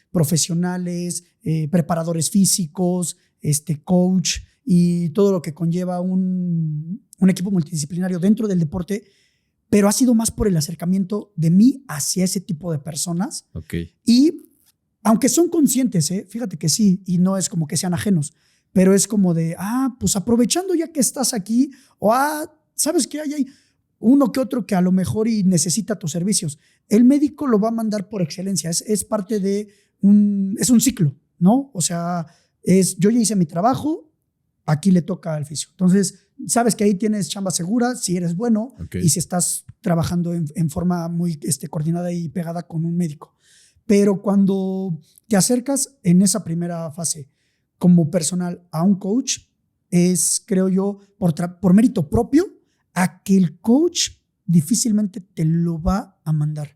Speaker 1: profesionales, preparadores físicos, coach y todo lo que conlleva un equipo multidisciplinario dentro del deporte, pero ha sido más por el acercamiento de mí hacia ese tipo de personas.
Speaker 2: Okay.
Speaker 1: Y aunque son conscientes, fíjate que sí, y no es como que sean ajenos, pero es como de, pues aprovechando ya que estás aquí, o ¿sabes qué? Hay uno que otro que a lo mejor y necesita tus servicios. El médico lo va a mandar por excelencia, es parte de es un ciclo, ¿no? O sea, yo ya hice mi trabajo, aquí le toca al fisio. Entonces, sabes que ahí tienes chamba segura si eres bueno, okay, y si estás trabajando en forma muy coordinada y pegada con un médico. Pero cuando te acercas en esa primera fase como personal a un coach, es, creo yo, por mérito propio, a que el coach difícilmente te lo va a mandar.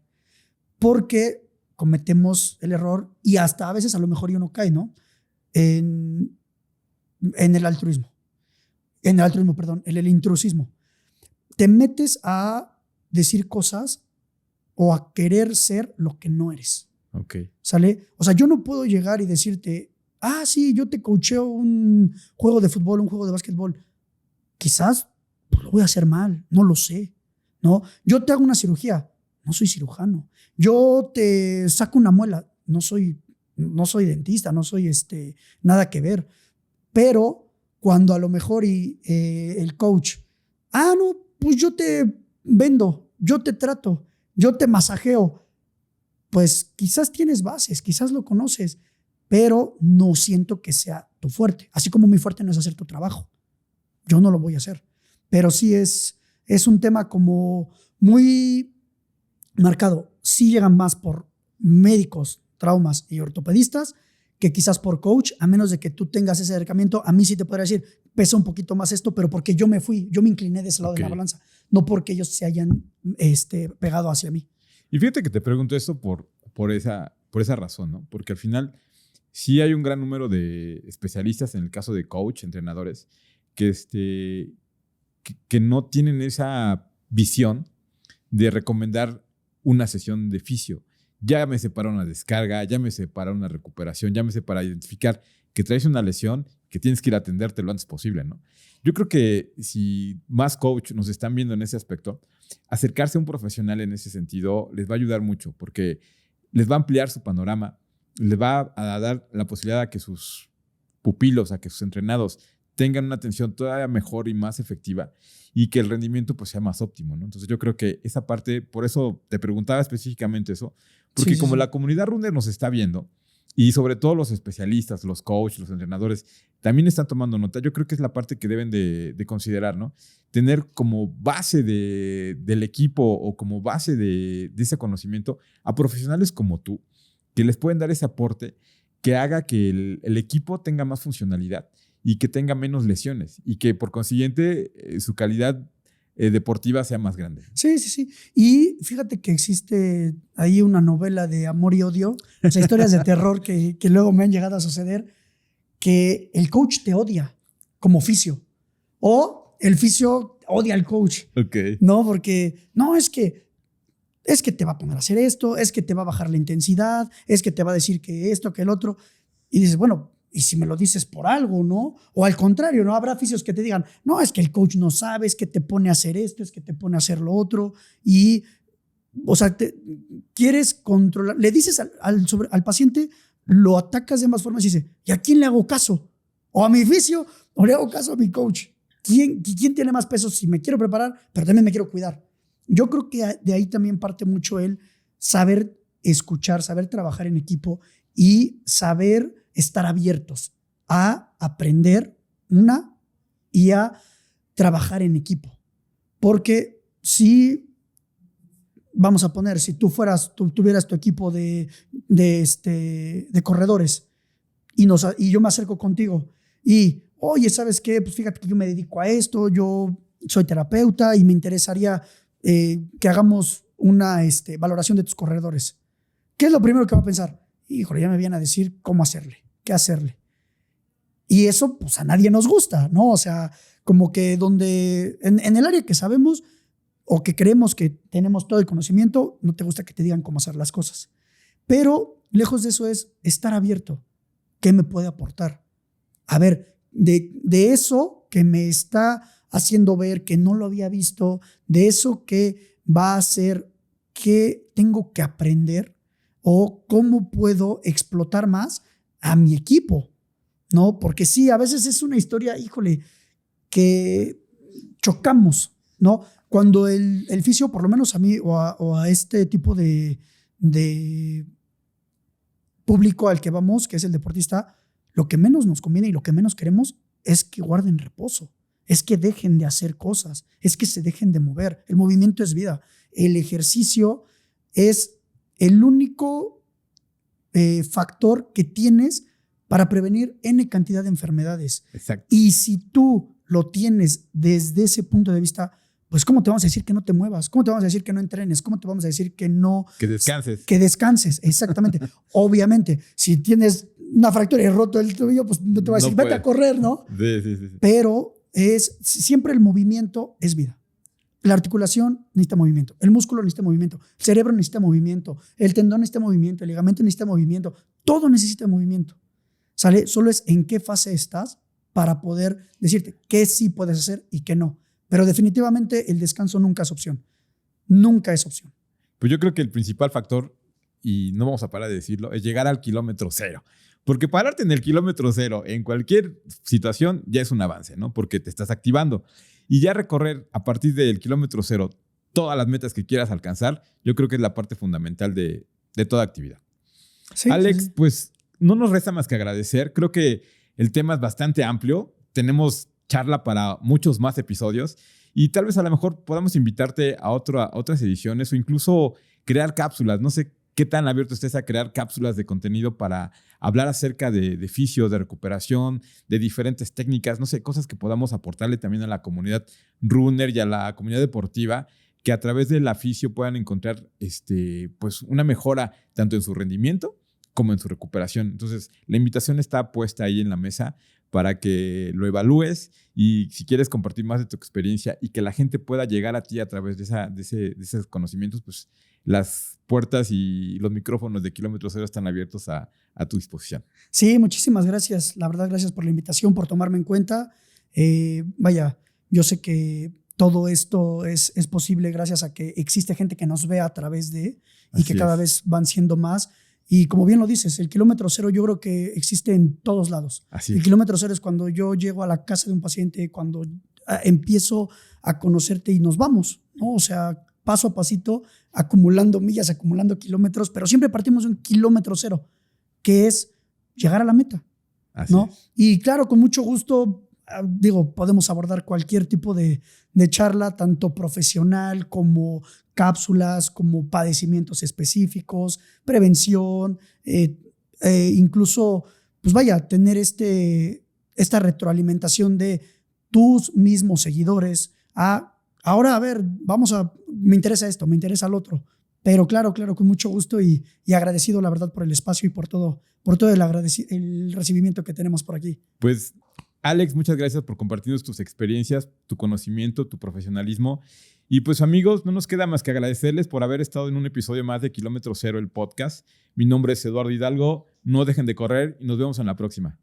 Speaker 1: Porque cometemos el error y hasta a veces a lo mejor uno cae, ¿no? En el altruismo. En el intrusismo. Te metes a decir cosas o a querer ser lo que no eres.
Speaker 2: Okay.
Speaker 1: ¿Sale? O sea, yo no puedo llegar y decirte, sí, yo te coacheo un juego de fútbol, un juego de básquetbol. Quizás pues, lo voy a hacer mal, no lo sé, ¿no? Yo te hago una cirugía, no soy cirujano. Yo te saco una muela, no soy dentista, no soy nada que ver. Pero cuando a lo mejor el coach, no, pues yo te vendo, yo te trato, yo te masajeo, pues quizás tienes bases, quizás lo conoces, pero no siento que sea tu fuerte. Así como mi fuerte no es hacer tu trabajo. Yo no lo voy a hacer. Pero sí es un tema como muy marcado. Sí llegan más por médicos, traumas y ortopedistas que quizás por coach, a menos de que tú tengas ese acercamiento. A mí sí te podría decir, pesa un poquito más esto, pero porque yo me incliné de ese lado de la balanza, no porque ellos se hayan pegado hacia mí.
Speaker 2: Y fíjate que te pregunto esto por esa razón, ¿no? Porque al final sí hay un gran número de especialistas, en el caso de coach, entrenadores, que no tienen esa visión de recomendar una sesión de fisio. Llámese para una descarga, llámese para una recuperación, llámese para identificar que traes una lesión que tienes que ir a atenderte lo antes posible, ¿no? Yo creo que si más coach nos están viendo en ese aspecto, acercarse a un profesional en ese sentido les va a ayudar mucho porque les va a ampliar su panorama, les va a dar la posibilidad a que sus pupilos, a que sus entrenados tengan una atención todavía mejor y más efectiva y que el rendimiento pues sea más óptimo, ¿no? Entonces yo creo que esa parte, por eso te preguntaba específicamente eso, porque como la comunidad runner nos está viendo y sobre todo los especialistas, los coaches, los entrenadores también están tomando nota, yo creo que es la parte que deben de considerar, ¿no? Tener como base del equipo o como base de ese conocimiento a profesionales como tú, que les pueden dar ese aporte que haga que el equipo tenga más funcionalidad y que tenga menos lesiones y que por consiguiente su calidad deportiva sea más grande.
Speaker 1: Sí. Y fíjate que existe ahí una novela de amor y odio, o sea, historias de terror que luego me han llegado a suceder, que el coach te odia como fisio o el fisio odia al coach.
Speaker 2: Okay.
Speaker 1: No, porque no, es que te va a poner a hacer esto, es que te va a bajar la intensidad, es que te va a decir que esto, que el otro. Y dices, bueno, y si me lo dices por algo, ¿no? O al contrario, ¿no? Habrá fisios que te digan, no, es que el coach no sabe, es que te pone a hacer esto, es que te pone a hacer lo otro. Y, o sea, quieres controlar. Le dices al paciente, lo atacas de más formas y dice, ¿y a quién le hago caso? ¿O a mi fisio o le hago caso a mi coach? ¿Quién tiene más peso? Si me quiero preparar, pero también me quiero cuidar. Yo creo que de ahí también parte mucho el saber escuchar, saber trabajar en equipo y saber estar abiertos a aprender y a trabajar en equipo. Porque si, vamos a poner, si tú tuvieras tu equipo de corredores y yo me acerco contigo y, oye, ¿sabes qué? Pues fíjate que yo me dedico a esto, yo soy terapeuta y me interesaría que hagamos una valoración de tus corredores. ¿Qué es lo primero que va a pensar? Híjole, ya me vienen a decir cómo hacerle, qué hacerle. Y eso, pues a nadie nos gusta, ¿no? O sea, como que donde, en el área que sabemos o que creemos que tenemos todo el conocimiento, no te gusta que te digan cómo hacer las cosas. Pero lejos de eso es estar abierto. ¿Qué me puede aportar? A ver, de eso que me está haciendo ver que no lo había visto, de eso que va a ser que tengo que aprender o cómo puedo explotar más a mi equipo, ¿no? Porque sí, a veces es una historia, híjole, que chocamos, ¿no? Cuando el fisio, por lo menos a mí o a este tipo de público al que vamos, que es el deportista, lo que menos nos conviene y lo que menos queremos es que guarden reposo. Es que dejen de hacer cosas, es que se dejen de mover. El movimiento es vida. El ejercicio es el único factor que tienes para prevenir N cantidad de enfermedades.
Speaker 2: Exacto.
Speaker 1: Y si tú lo tienes desde ese punto de vista, pues ¿cómo te vamos a decir que no te muevas? ¿Cómo te vamos a decir que no entrenes? ¿Cómo te vamos a decir que no...
Speaker 2: Que descanses.
Speaker 1: Que descanses, exactamente. Obviamente, si tienes una fractura y roto el tobillo, pues no te va a decir, vete a correr, ¿no?
Speaker 2: Sí.
Speaker 1: Pero siempre el movimiento es vida. La articulación necesita movimiento, el músculo necesita movimiento, el cerebro necesita movimiento, el tendón necesita movimiento, el ligamento necesita movimiento, todo necesita movimiento. ¿Sale? Solo es en qué fase estás para poder decirte qué sí puedes hacer y qué no. Pero definitivamente el descanso nunca es opción. Nunca es opción.
Speaker 2: Pues yo creo que el principal factor, y no vamos a parar de decirlo, es llegar al kilómetro cero. Porque pararte en el kilómetro cero en cualquier situación ya es un avance, ¿no? Porque te estás activando. Y ya recorrer a partir del kilómetro cero todas las metas que quieras alcanzar, yo creo que es la parte fundamental de toda actividad.
Speaker 1: Sí,
Speaker 2: Alex,
Speaker 1: sí.
Speaker 2: pues no nos resta más que agradecer. Creo que el tema es bastante amplio. Tenemos charla para muchos más episodios y tal vez a lo mejor podamos invitarte a otras ediciones o incluso crear cápsulas. No sé qué tan abierto estés a crear cápsulas de contenido para hablar acerca de fisio, de recuperación, de diferentes técnicas, no sé, cosas que podamos aportarle también a la comunidad runner y a la comunidad deportiva, que a través de la fisio puedan encontrar pues una mejora tanto en su rendimiento como en su recuperación. Entonces, la invitación está puesta ahí en la mesa para que lo evalúes y si quieres compartir más de tu experiencia y que la gente pueda llegar a ti a través de esos conocimientos, pues las puertas y los micrófonos de Kilómetro Cero están abiertos a tu disposición.
Speaker 1: Sí, muchísimas gracias. La verdad, gracias por la invitación, por tomarme en cuenta. Vaya, yo sé que todo esto es posible gracias a que existe gente que nos ve a través de y que cada vez van siendo más. Y como bien lo dices, el kilómetro cero yo creo que existe en todos lados.
Speaker 2: Así
Speaker 1: el
Speaker 2: es.
Speaker 1: kilómetro cero es cuando yo llego a la casa de un paciente, cuando empiezo a conocerte y nos vamos, ¿no? O sea, paso a pasito, acumulando millas, acumulando kilómetros, pero siempre partimos de un kilómetro cero, que es llegar a la meta,
Speaker 2: Así
Speaker 1: ¿no?
Speaker 2: es.
Speaker 1: Y claro, con mucho gusto, digo, podemos abordar cualquier tipo de charla, tanto profesional como cápsulas, como padecimientos específicos, prevención, incluso, pues vaya, tener esta retroalimentación de tus mismos seguidores. Ahora, a ver, me interesa esto, me interesa el otro. Pero claro, con mucho gusto y agradecido, la verdad, por el espacio y por todo el recibimiento que tenemos por aquí.
Speaker 2: Pues, Alex, muchas gracias por compartirnos tus experiencias, tu conocimiento, tu profesionalismo. Y pues, amigos, no nos queda más que agradecerles por haber estado en un episodio más de Kilómetro Cero, el podcast. Mi nombre es Eduardo Hidalgo. No dejen de correr y nos vemos en la próxima.